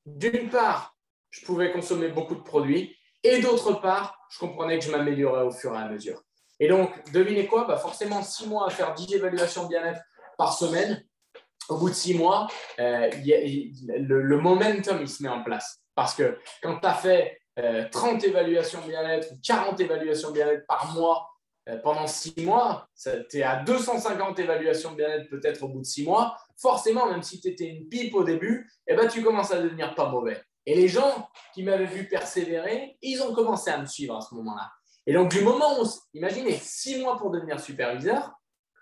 F: d'une part, je pouvais consommer beaucoup de produits et d'autre part, je comprenais que je m'améliorais au fur et à mesure. Et donc, devinez quoi? Forcément, 6 mois à faire 10 évaluations de bien-être par semaine. Au bout de 6 mois, le momentum, il se met en place. Parce que quand tu as fait 30 évaluations de bien-être ou 40 évaluations de bien-être par mois pendant 6 mois, tu es à 250 évaluations de bien-être peut-être au bout de 6 mois. Forcément, même si tu étais une pipe au début, tu commences à devenir pas mauvais. Et les gens qui m'avaient vu persévérer, ils ont commencé à me suivre à ce moment-là. Et donc, du moment où, imaginez, 6 mois pour devenir superviseur,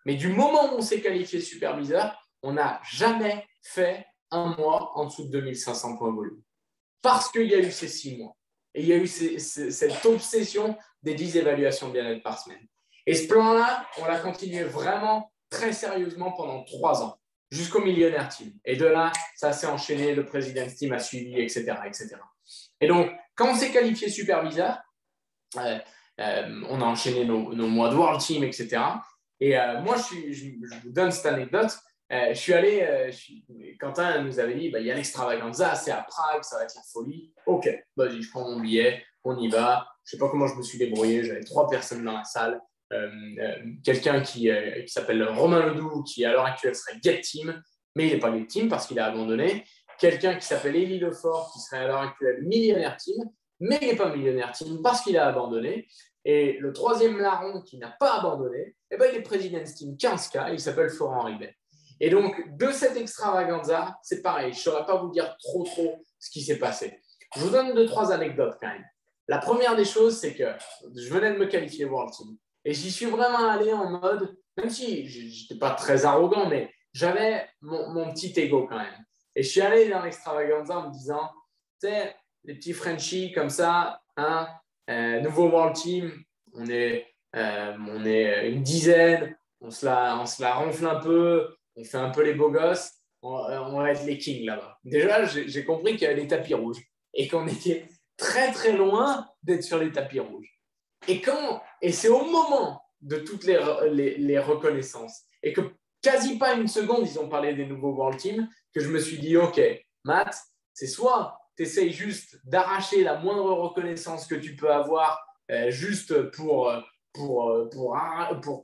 F: mais du moment où on s'est qualifié superviseur, on n'a jamais fait un mois en dessous de 2500 points volume. Parce qu'il y a eu ces 6 mois. Et il y a eu cette obsession des 10 évaluations de bien-être par semaine. Et ce plan-là, on l'a continué vraiment très sérieusement pendant 3 ans, jusqu'au Millionaire Team. Et de là, ça s'est enchaîné, le President's Team a suivi, etc. etc. Et donc, quand on s'est qualifié superviseur, on a enchaîné nos mois de World Team, etc. Et moi, je vous donne cette anecdote. Je suis allé, Quentin nous avait dit, il y a l'extravaganza, c'est à Prague, ça va être la folie. Ok, vas-y, je prends mon billet, on y va. Je ne sais pas comment je me suis débrouillé, j'avais 3 personnes dans la salle. Quelqu'un qui s'appelle Romain Ledoux, qui à l'heure actuelle serait Get Team, mais il n'est pas Get Team parce qu'il a abandonné. Quelqu'un qui s'appelle Élie Lefort, qui serait à l'heure actuelle Millionnaire Team, mais il n'est pas Millionnaire Team parce qu'il a abandonné. Et le 3e larron qui n'a pas abandonné, il est President's Team 15K, il s'appelle Florent Ribet. Et donc, de cette extravaganza, c'est pareil. Je ne saurais pas vous dire trop ce qui s'est passé. Je vous donne 2-3 anecdotes quand même. La première des choses, c'est que je venais de me qualifier World Team. Et j'y suis vraiment allé en mode, même si je n'étais pas très arrogant, mais j'avais mon petit ego quand même. Et je suis allé dans l'extravaganza en me disant, tu sais, les petits Frenchies comme ça, hein, nouveau World Team, on est une dizaine, on se la ronfle un peu, on fait un peu les beaux gosses, on va être les kings là-bas. Déjà, j'ai compris qu'il y avait les tapis rouges et qu'on était très très loin d'être sur les tapis rouges. Et c'est au moment de toutes les reconnaissances et que quasi pas une seconde, ils ont parlé des nouveaux World Team, que je me suis dit, OK, Matt, c'est soit tu essayes juste d'arracher la moindre reconnaissance que tu peux avoir juste pour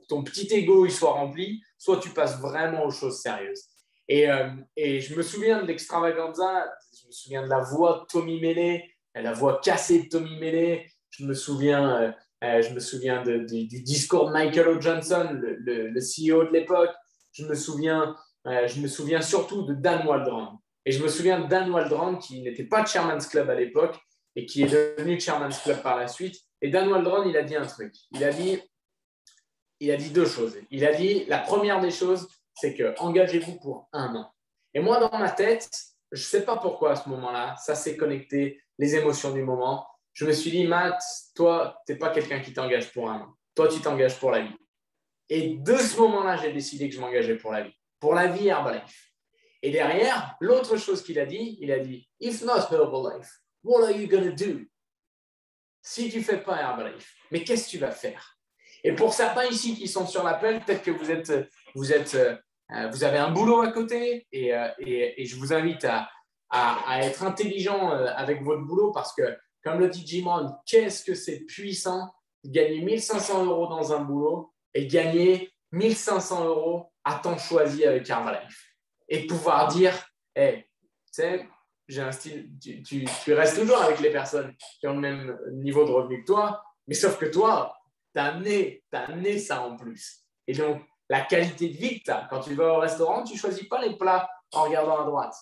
F: ton petit ego il soit rempli, soit tu passes vraiment aux choses sérieuses. Et je me souviens de l'extravaganza, je me souviens de la voix de Tommy Mellé, la voix cassée de Tommy Mellé, je me souviens du discours de Michael O. Johnson, le CEO de l'époque, je me souviens surtout de Dan Waldron. Et je me souviens de Dan Waldron qui n'était pas Chairman's Club à l'époque et qui est devenu Chairman's Club par la suite. Et Dan Waldron, il a dit un truc. Il a dit 2 choses. Il a dit, la première des choses, c'est que engagez-vous pour 1 an. Et moi, dans ma tête, je ne sais pas pourquoi à ce moment-là, ça s'est connecté, les émotions du moment. Je me suis dit, Matt, toi, tu n'es pas quelqu'un qui t'engage pour 1 an. Toi, tu t'engages pour la vie. Et de ce moment-là, j'ai décidé que je m'engageais pour la vie. Pour la vie Herbalife. Et derrière, l'autre chose qu'il a dit, if not Herbalife, what are you going to do? Si tu ne fais pas Herbalife, mais qu'est-ce que tu vas faire? Et pour certains ici qui sont sur l'appel, peut-être que vous avez un boulot à côté et je vous invite à être intelligent avec votre boulot parce que, comme le dit Jimon, qu'est-ce que c'est puissant de gagner 1 500 € dans un boulot et gagner 1 500 € à temps choisi avec Herbalife. Et pouvoir dire, hey, tu sais, j'ai un style, tu restes toujours avec les personnes qui ont le même niveau de revenu que toi, mais sauf que toi, tu as amené ça en plus. Et donc, la qualité de vie que tu as, quand tu vas au restaurant, tu ne choisis pas les plats en regardant à droite.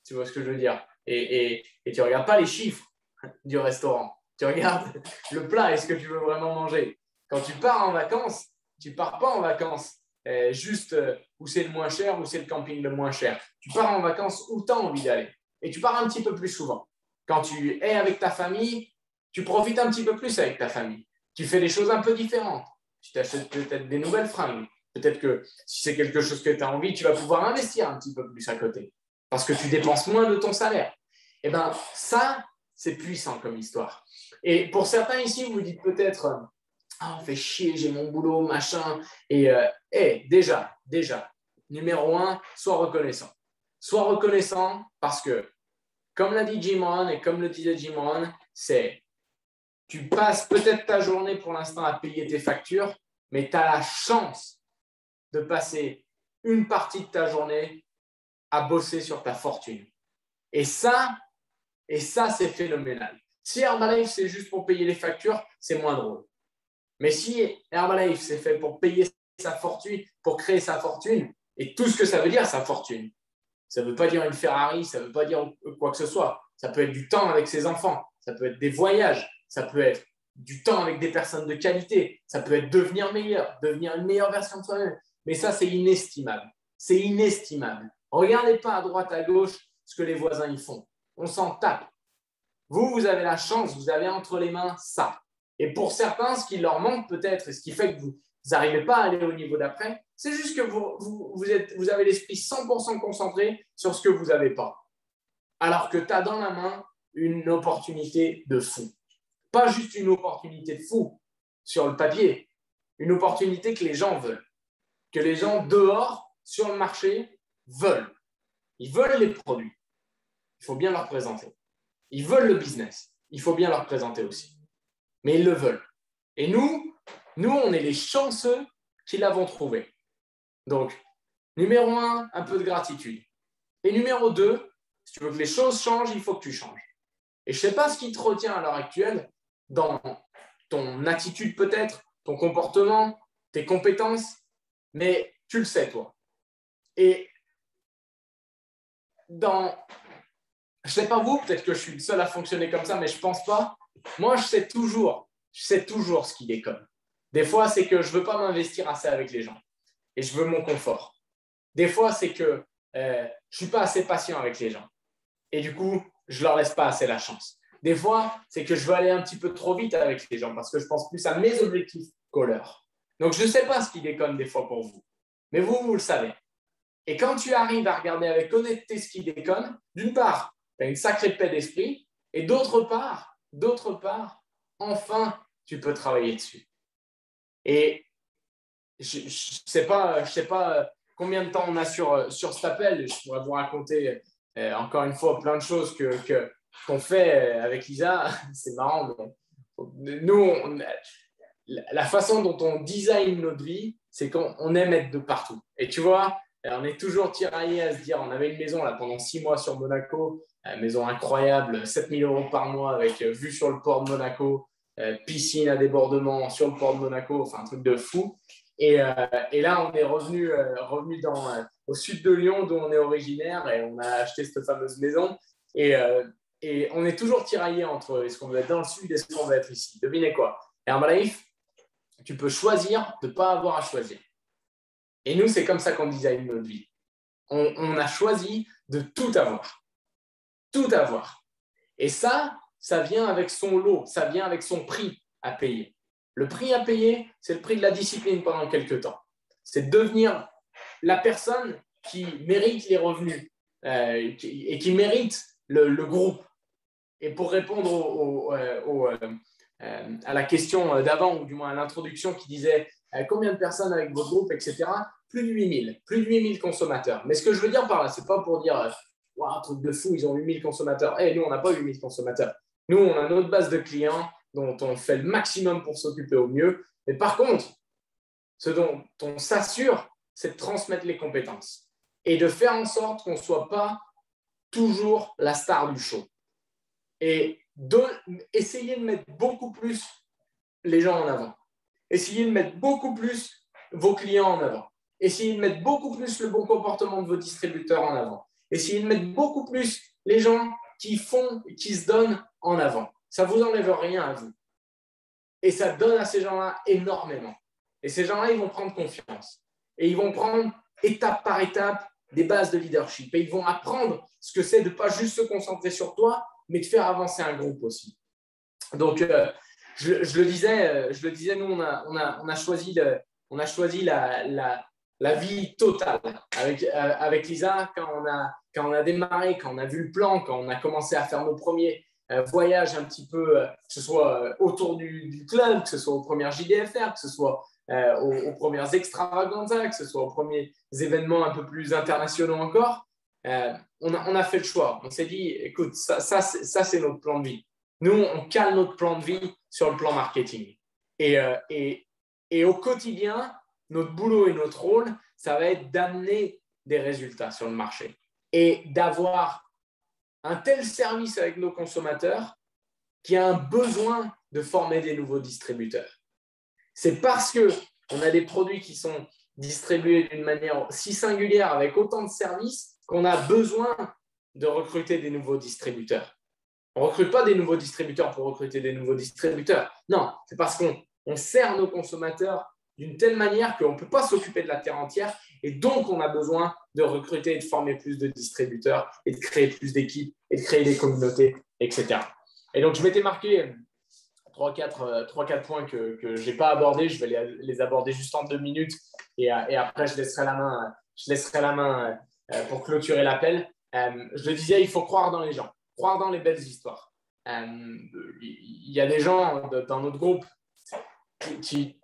F: Tu vois ce que je veux dire? Et tu ne regardes pas les chiffres du restaurant. Tu regardes le plat et ce que tu veux vraiment manger. Quand tu pars en vacances, tu ne pars pas en vacances juste où c'est le moins cher, où c'est le camping le moins cher. Tu pars en vacances où tu as envie d'aller. Et tu pars un petit peu plus souvent. Quand tu es avec ta famille, tu profites un petit peu plus avec ta famille. Tu fais des choses un peu différentes. Tu t'achètes peut-être des nouvelles fringues. Peut-être que si c'est quelque chose que tu as envie, tu vas pouvoir investir un petit peu plus à côté. Parce que tu dépenses moins de ton salaire. Eh bien, ça, c'est puissant comme histoire. Et pour certains ici, vous dites peut-être... Ah, on fait chier, j'ai mon boulot, machin. Et déjà, numéro 1, sois reconnaissant. Sois reconnaissant parce que, comme l'a dit Jim Rohn et comme le disait Jim Rohn, c'est tu passes peut-être ta journée pour l'instant à payer tes factures, mais tu as la chance de passer une partie de ta journée à bosser sur ta fortune. Et ça c'est phénoménal. Si Herbalife, c'est juste pour payer les factures, c'est moins drôle. Mais si Herbalife, c'est fait pour payer sa fortune, pour créer sa fortune, et tout ce que ça veut dire, sa fortune, ça ne veut pas dire une Ferrari, ça ne veut pas dire quoi que ce soit. Ça peut être du temps avec ses enfants, ça peut être des voyages, ça peut être du temps avec des personnes de qualité, ça peut être devenir meilleur, devenir une meilleure version de soi-même. Mais ça, c'est inestimable. C'est inestimable. Regardez pas à droite, à gauche ce que les voisins y font. On s'en tape. Vous avez la chance, vous avez entre les mains ça. Et pour certains, ce qui leur manque peut-être, et ce qui fait que vous n'arrivez pas à aller au niveau d'après, c'est juste que vous avez l'esprit 100% concentré sur ce que vous n'avez pas. Alors que tu as dans la main une opportunité de fou. Pas juste une opportunité de fou sur le papier, une opportunité que les gens veulent. Que les gens dehors, sur le marché, veulent. Ils veulent les produits. Il faut bien leur présenter. Ils veulent le business. Il faut bien leur présenter aussi. Mais ils le veulent. Et nous, on est les chanceux qui l'avons trouvé. Donc, numéro 1, un peu de gratitude. Et numéro 2, si tu veux que les choses changent, il faut que tu changes. Et je ne sais pas ce qui te retient à l'heure actuelle dans ton attitude peut-être, ton comportement, tes compétences, mais tu le sais toi. Et je ne sais pas vous, peut-être que je suis le seul à fonctionner comme ça, mais je ne pense pas. Moi, je sais toujours ce qui déconne. Des fois, c'est que je ne veux pas m'investir assez avec les gens et je veux mon confort. Des fois, c'est que je ne suis pas assez patient avec les gens et du coup, je ne leur laisse pas assez la chance. Des fois, c'est que je veux aller un petit peu trop vite avec les gens parce que je pense plus à mes objectifs qu'aux leurs. Donc, je ne sais pas ce qui déconne des fois pour vous, mais vous le savez. Et quand tu arrives à regarder avec honnêteté ce qui déconne, d'une part, tu as une sacrée paix d'esprit et d'autre part, enfin, tu peux travailler dessus. Et je ne sais pas combien de temps on a sur cet appel. Je pourrais vous raconter encore une fois plein de choses qu'on fait avec Lisa. C'est marrant. Mais nous, la façon dont on design notre vie, c'est qu'on aime être de partout. Et tu vois, on est toujours tiraillé à se dire, on avait une maison là, pendant 6 mois sur Monaco, maison incroyable, 7 000 € par mois avec vue sur le port de Monaco, piscine à débordement sur le port de Monaco, enfin un truc de fou. Et là, on est revenu au sud de Lyon, d'où on est originaire, et on a acheté cette fameuse maison. Et on est toujours tiraillé entre est-ce qu'on veut être dans le sud et est-ce qu'on veut être ici. Devinez quoi? Herbalife, tu peux choisir de ne pas avoir à choisir. Et nous, c'est comme ça qu'on design notre vie. On a choisi de tout avoir. Tout avoir. Et ça vient avec son lot, ça vient avec son prix à payer. Le prix à payer, c'est le prix de la discipline pendant quelques temps. C'est de devenir la personne qui mérite les revenus et qui mérite le groupe. Et pour répondre à la question d'avant, ou du moins à l'introduction qui disait combien de personnes avec votre groupe, etc., plus de 8 000 consommateurs. Mais ce que je veux dire par là, ce n'est pas pour dire wow, un truc de fou, ils ont 8 000 consommateurs. Nous, on n'a pas 8 000 consommateurs. Nous, on a notre base de clients dont on fait le maximum pour s'occuper au mieux. Mais par contre, ce dont on s'assure, c'est de transmettre les compétences et de faire en sorte qu'on ne soit pas toujours la star du show. Et essayer de mettre beaucoup plus les gens en avant. Essayez de mettre beaucoup plus vos clients en avant. Essayez de mettre beaucoup plus le bon comportement de vos distributeurs en avant. Essayez de mettre beaucoup plus les gens qui se donnent en avant. Ça ne vous enlève rien à vous. Et ça donne à ces gens-là énormément. Et ces gens-là, ils vont prendre confiance. Et ils vont prendre étape par étape des bases de leadership. Et ils vont apprendre ce que c'est de ne pas juste se concentrer sur toi, mais de faire avancer un groupe aussi. Donc, je le disais, nous, on a choisi la vie totale avec Lisa quand on a démarré, quand on a vu le plan, quand on a commencé à faire nos premiers voyages un petit peu, que ce soit autour du club, que ce soit aux premières JDFR, que ce soit aux premières extravaganzas, que ce soit aux premiers événements un peu plus internationaux encore. On a fait le choix. On s'est dit, écoute, ça c'est notre plan de vie. Nous, on cale notre plan de vie sur le plan marketing. Et au quotidien, notre boulot et notre rôle, ça va être d'amener des résultats sur le marché et d'avoir un tel service avec nos consommateurs qui a un besoin de former des nouveaux distributeurs. C'est parce qu'on a des produits qui sont distribués d'une manière si singulière, avec autant de services, qu'on a besoin de recruter des nouveaux distributeurs. On ne recrute pas des nouveaux distributeurs pour recruter des nouveaux distributeurs. Non, c'est parce qu'on sert nos consommateurs d'une telle manière qu'on ne peut pas s'occuper de la terre entière et donc on a besoin de recruter et de former plus de distributeurs et de créer plus d'équipes et de créer des communautés, etc. Et donc, je m'étais marqué 3-4 points que je n'ai pas abordés. Je vais les aborder juste en 2 minutes et après, je laisserai la main pour clôturer l'appel. Je le disais, il faut croire dans les gens, croire dans les belles histoires. Il y a des gens dans notre groupe qui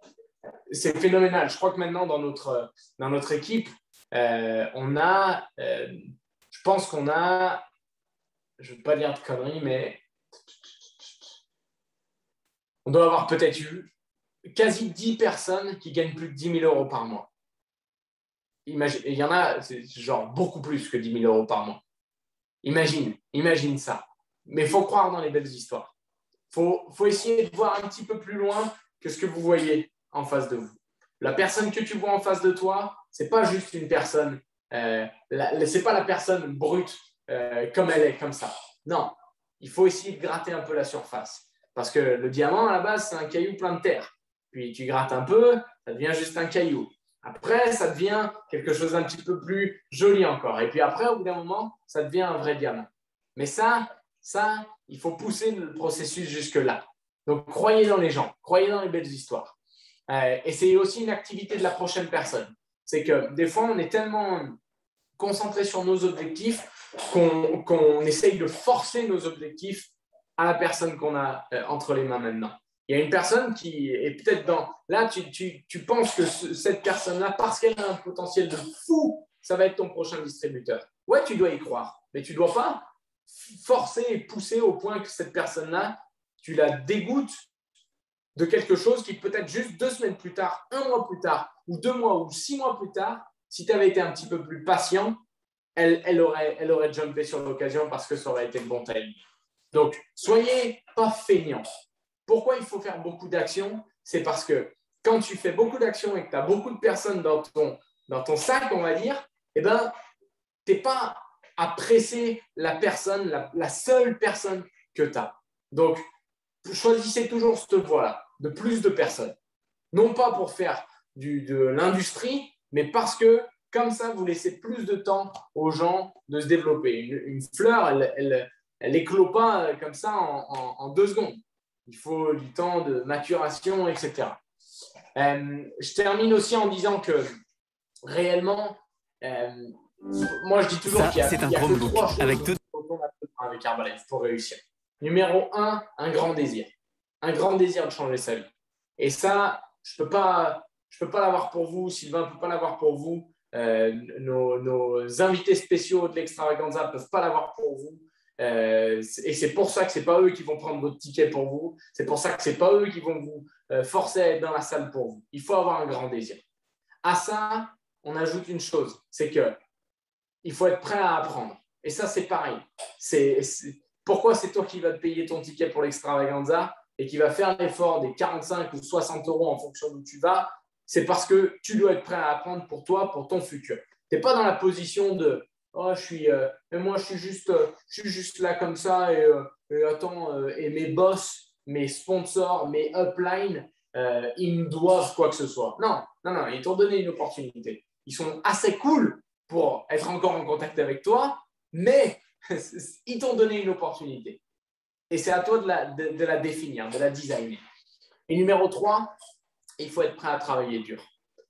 F: c'est phénoménal. Je crois que maintenant, dans notre équipe, je pense qu'on a, je ne veux pas dire de conneries, mais on doit avoir peut-être eu quasi 10 personnes qui gagnent plus de 10 000 € par mois. Imagine, il y en a, c'est genre beaucoup plus que 10 000 € par mois. Imagine ça. Mais il faut croire dans les belles histoires. Faut essayer de voir un petit peu plus loin que ce que vous voyez en face de vous. La personne que tu vois en face de toi, ce n'est pas juste une personne, c'est pas la personne brute comme elle est, comme ça. Non, il faut essayer de gratter un peu la surface. Parce que le diamant, à la base, c'est un caillou plein de terre. Puis tu grattes un peu, ça devient juste un caillou. Après, ça devient quelque chose d'un petit peu plus joli encore. Et puis après, au bout d'un moment, ça devient un vrai diamant. Mais ça, il faut pousser le processus jusque-là. Donc, croyez dans les gens, croyez dans les belles histoires. Et c'est aussi une activité de la prochaine personne. C'est que des fois, on est tellement concentré sur nos objectifs qu'on essaye de forcer nos objectifs à la personne qu'on a entre les mains maintenant. Il y a une personne qui est peut-être dans… Là, tu penses que cette personne-là, parce qu'elle a un potentiel de fou, ça va être ton prochain distributeur. Ouais, tu dois y croire, mais tu ne dois pas forcer et pousser au point que cette personne-là, tu la dégoûtes de quelque chose qui peut-être juste 2 semaines plus tard, 1 mois plus tard, ou 2 mois ou 6 mois plus tard, si tu avais été un petit peu plus patient, elle aurait jumpé sur l'occasion parce que ça aurait été le bon timing. Donc, soyez pas feignants. Pourquoi il faut faire beaucoup d'actions? C'est parce que quand tu fais beaucoup d'actions et que tu as beaucoup de personnes dans ton sac, on va dire, eh ben, tu n'es pas à presser la personne, la seule personne que tu as. Donc, choisissez toujours cette voie-là, de plus de personnes. Non pas pour faire de l'industrie, mais parce que comme ça, vous laissez plus de temps aux gens de se développer. Une fleur, elle n'éclot pas comme ça en 2 secondes. Il faut du temps de maturation, etc. Je termine aussi en disant que réellement, moi je dis toujours qu'il y a que 3 choses
G: avec tout
F: dont on a besoin avec Herbalife pour réussir. Numéro 1, un grand désir. Un grand désir de changer sa vie. Et ça, je ne peux pas l'avoir pour vous. Sylvain ne peut pas l'avoir pour vous. Nos invités spéciaux de l'extravaganza ne peuvent pas l'avoir pour vous. Et c'est pour ça que ce n'est pas eux qui vont prendre votre ticket pour vous. C'est pour ça que ce n'est pas eux qui vont vous forcer à être dans la salle pour vous. Il faut avoir un grand désir. À ça, on ajoute une chose, c'est qu'il faut être prêt à apprendre. Et ça, c'est pareil. Pourquoi c'est toi qui vas te payer ton ticket pour l'extravaganza et qui va faire l'effort des 45 ou 60 euros en fonction d'où tu vas? C'est parce que tu dois être prêt à apprendre pour toi, pour ton futur. Tu n'es pas dans la position de « Oh, moi, je suis juste là comme ça et attends, et mes boss, mes sponsors, mes uplines, ils me doivent quoi que ce soit. » Non, ils t'ont donné une opportunité. Ils sont assez cool pour être encore en contact avec toi, mais ils t'ont donné une opportunité. Et c'est à toi de la définir, de la designer. Et numéro 3, il faut être prêt à travailler dur.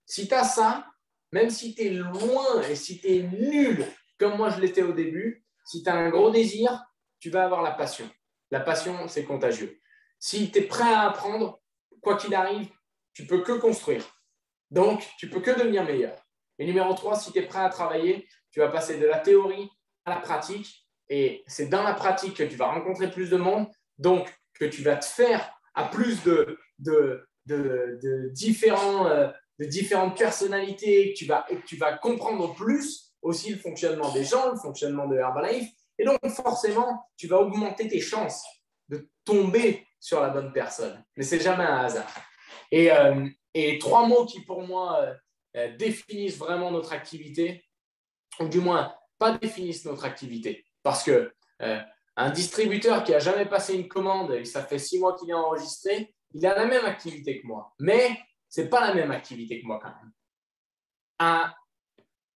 F: Si tu as ça, même si tu es loin et si tu es nul, comme moi je l'étais au début, si tu as un gros désir, tu vas avoir la passion. La passion, c'est contagieux. Si tu es prêt à apprendre, quoi qu'il arrive, tu ne peux que construire. Donc, tu ne peux que devenir meilleur. Et numéro 3, si tu es prêt à travailler, tu vas passer de la théorie à la pratique. Et c'est dans la pratique que tu vas rencontrer plus de monde, donc que tu vas te faire à plus de différentes personnalités, que tu vas comprendre plus aussi le fonctionnement des gens, le fonctionnement de Herbalife. Et donc, forcément, tu vas augmenter tes chances de tomber sur la bonne personne. Mais ce n'est jamais un hasard. Et 3 mots qui, pour moi, définissent vraiment notre activité, ou du moins, pas définissent notre activité. Parce que un distributeur qui n'a jamais passé une commande et ça fait 6 mois qu'il est enregistré, il a la même activité que moi. Mais ce n'est pas la même activité que moi quand même.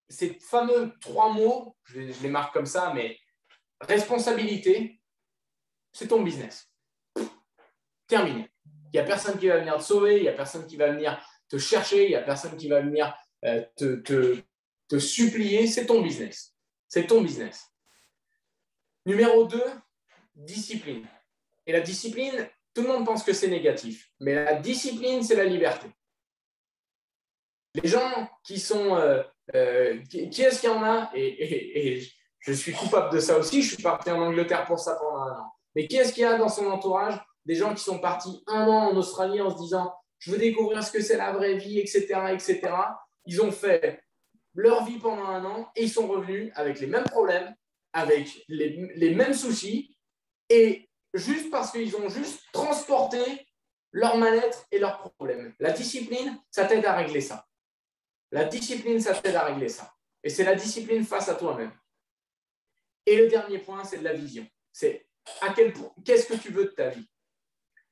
F: Ces fameux 3 mots, je les marque comme ça, mais responsabilité, c'est ton business. Terminé. Il n'y a personne qui va venir te sauver, il n'y a personne qui va venir te chercher, il n'y a personne qui va venir te supplier. C'est ton business. C'est ton business. Numéro 2, discipline. Et la discipline, tout le monde pense que c'est négatif. Mais la discipline, c'est la liberté. Les gens qui sont… qui est-ce qu'il y en a et je suis coupable de ça aussi. Je suis parti en Angleterre pour ça pendant 1 an. Mais qui est-ce qu'il y a dans son entourage des gens qui sont partis 1 an en Australie en se disant « Je veux découvrir ce que c'est la vraie vie, etc. etc. » Ils ont fait leur vie pendant 1 an et ils sont revenus avec les mêmes problèmes, avec les mêmes soucis, et juste parce qu'ils ont juste transporté leur mal-être et leurs problèmes. La discipline, ça t'aide à régler ça. La discipline, ça t'aide à régler ça. Et c'est la discipline face à toi-même. Et le dernier point, c'est de la vision. C'est à quel point, qu'est-ce que tu veux de ta vie?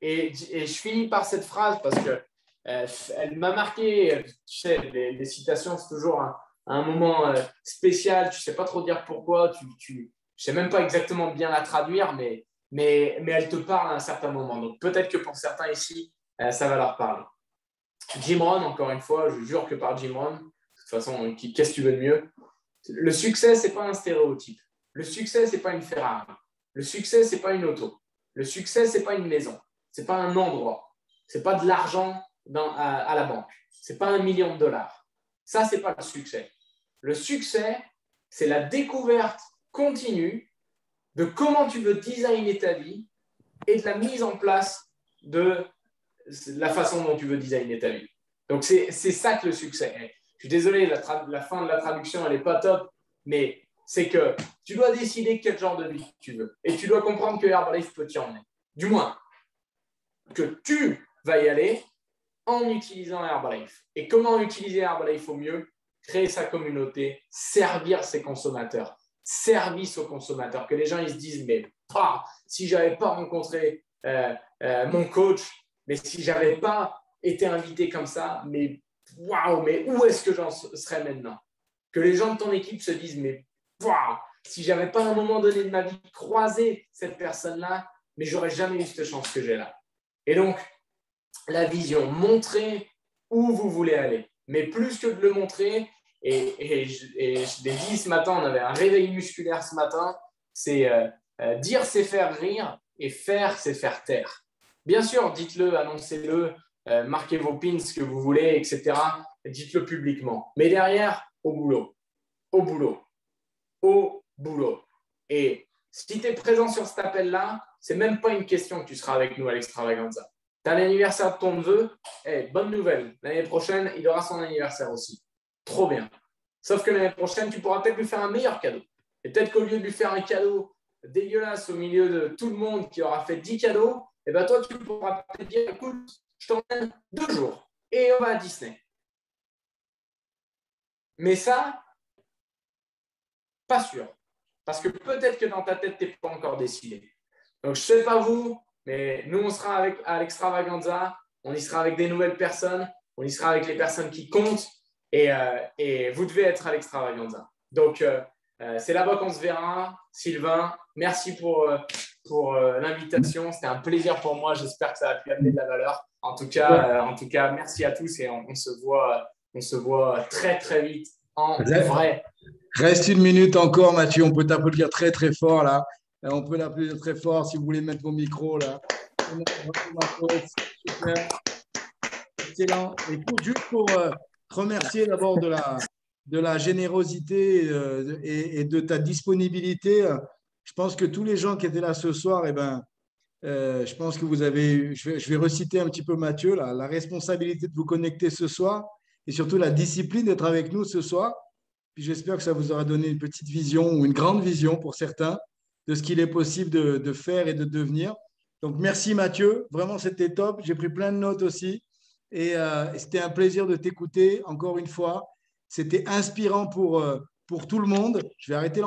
F: Et je finis par cette phrase parce que elle m'a marqué. Tu sais, les citations, c'est toujours un moment spécial. Tu ne sais pas trop dire pourquoi. Je ne sais même pas exactement bien la traduire, mais elle te parle à un certain moment. Donc, peut-être que pour certains ici, ça va leur parler. Jim Rohn, encore une fois, je jure que par Jim Rohn, de toute façon, qu'est-ce que tu veux de mieux? Le succès, ce n'est pas un stéréotype. Le succès, ce n'est pas une Ferrari. Le succès, ce n'est pas une auto. Le succès, ce n'est pas une maison. Ce n'est pas un endroit. Ce n'est pas de l'argent à la banque. Ce n'est pas $1 million. Ça, ce n'est pas le succès. Le succès, c'est la découverte continue de comment tu veux designer ta vie et de la mise en place de la façon dont tu veux designer ta vie. Donc, c'est ça que le succès est. Je suis désolé, la fin de la traduction, elle n'est pas top, mais c'est que tu dois décider quel genre de vie tu veux. Et tu dois comprendre que Herbalife peut t'y emmener. Du moins, que tu vas y aller en utilisant Herbalife. Et comment utiliser Herbalife au mieux? Créer sa communauté, servir ses consommateurs, service aux consommateurs. Que les gens ils se disent, mais si je n'avais pas rencontré mon coach, mais si je n'avais pas été invité comme ça, mais waouh, mais où est-ce que j'en serais maintenant? Que les gens de ton équipe se disent, mais waouh, si je n'avais pas à un moment donné de ma vie croisé cette personne-là, mais je n'aurais jamais eu cette chance que j'ai là. Et donc, la vision, montrer où vous voulez aller. Mais plus que de le montrer, et je l'ai dit ce matin, on avait un réveil musculaire ce matin, c'est dire c'est faire rire et faire c'est faire taire. Bien sûr, dites-le, annoncez-le, marquez vos pins, ce que vous voulez, etc. Dites-le publiquement. Mais derrière, au boulot, au boulot, au boulot. Et si tu es présent sur cet appel-là, ce n'est même pas une question que tu seras avec nous à l'Extravaganza. Tu as l'anniversaire de ton neveu, bonne nouvelle. L'année prochaine, il aura son anniversaire aussi. Trop bien. Sauf que l'année prochaine, tu pourras peut-être lui faire un meilleur cadeau. Et peut-être qu'au lieu de lui faire un cadeau dégueulasse au milieu de tout le monde qui aura fait 10 cadeaux, et ben toi, tu pourras peut-être dire, écoute, je t'emmène 2 jours et on va à Disney. Mais ça, pas sûr. Parce que peut-être que dans ta tête, tu n'es pas encore décidé. Donc, je ne sais pas vous, mais nous, on sera à l'Extravaganza. On y sera avec des nouvelles personnes. On y sera avec les personnes qui comptent. Et vous devez être à l'Extravaganza. Donc, c'est là-bas qu'on se verra. Sylvain, merci pour l'invitation. C'était un plaisir pour moi. J'espère que ça a pu amener de la valeur. En tout cas, merci à tous et on se voit très, très vite en vrai.
G: Reste 1 minute encore, Mathieu. On peut t'applaudir très, très fort là. On peut l'applaudir très fort si vous voulez mettre vos micros là. Super. Excellent. Écoute, juste pour remercier d'abord de la générosité et de ta disponibilité. Je pense que tous les gens qui étaient là ce soir, je pense que vous avez, je vais reciter un petit peu Mathieu, la responsabilité de vous connecter ce soir et surtout la discipline d'être avec nous ce soir. Puis j'espère que ça vous aura donné une petite vision ou une grande vision pour certains de ce qu'il est possible de faire et de devenir. Donc, merci Mathieu. Vraiment, c'était top. J'ai pris plein de notes aussi. Et c'était un plaisir de t'écouter encore une fois. C'était inspirant pour tout le monde. Je vais arrêter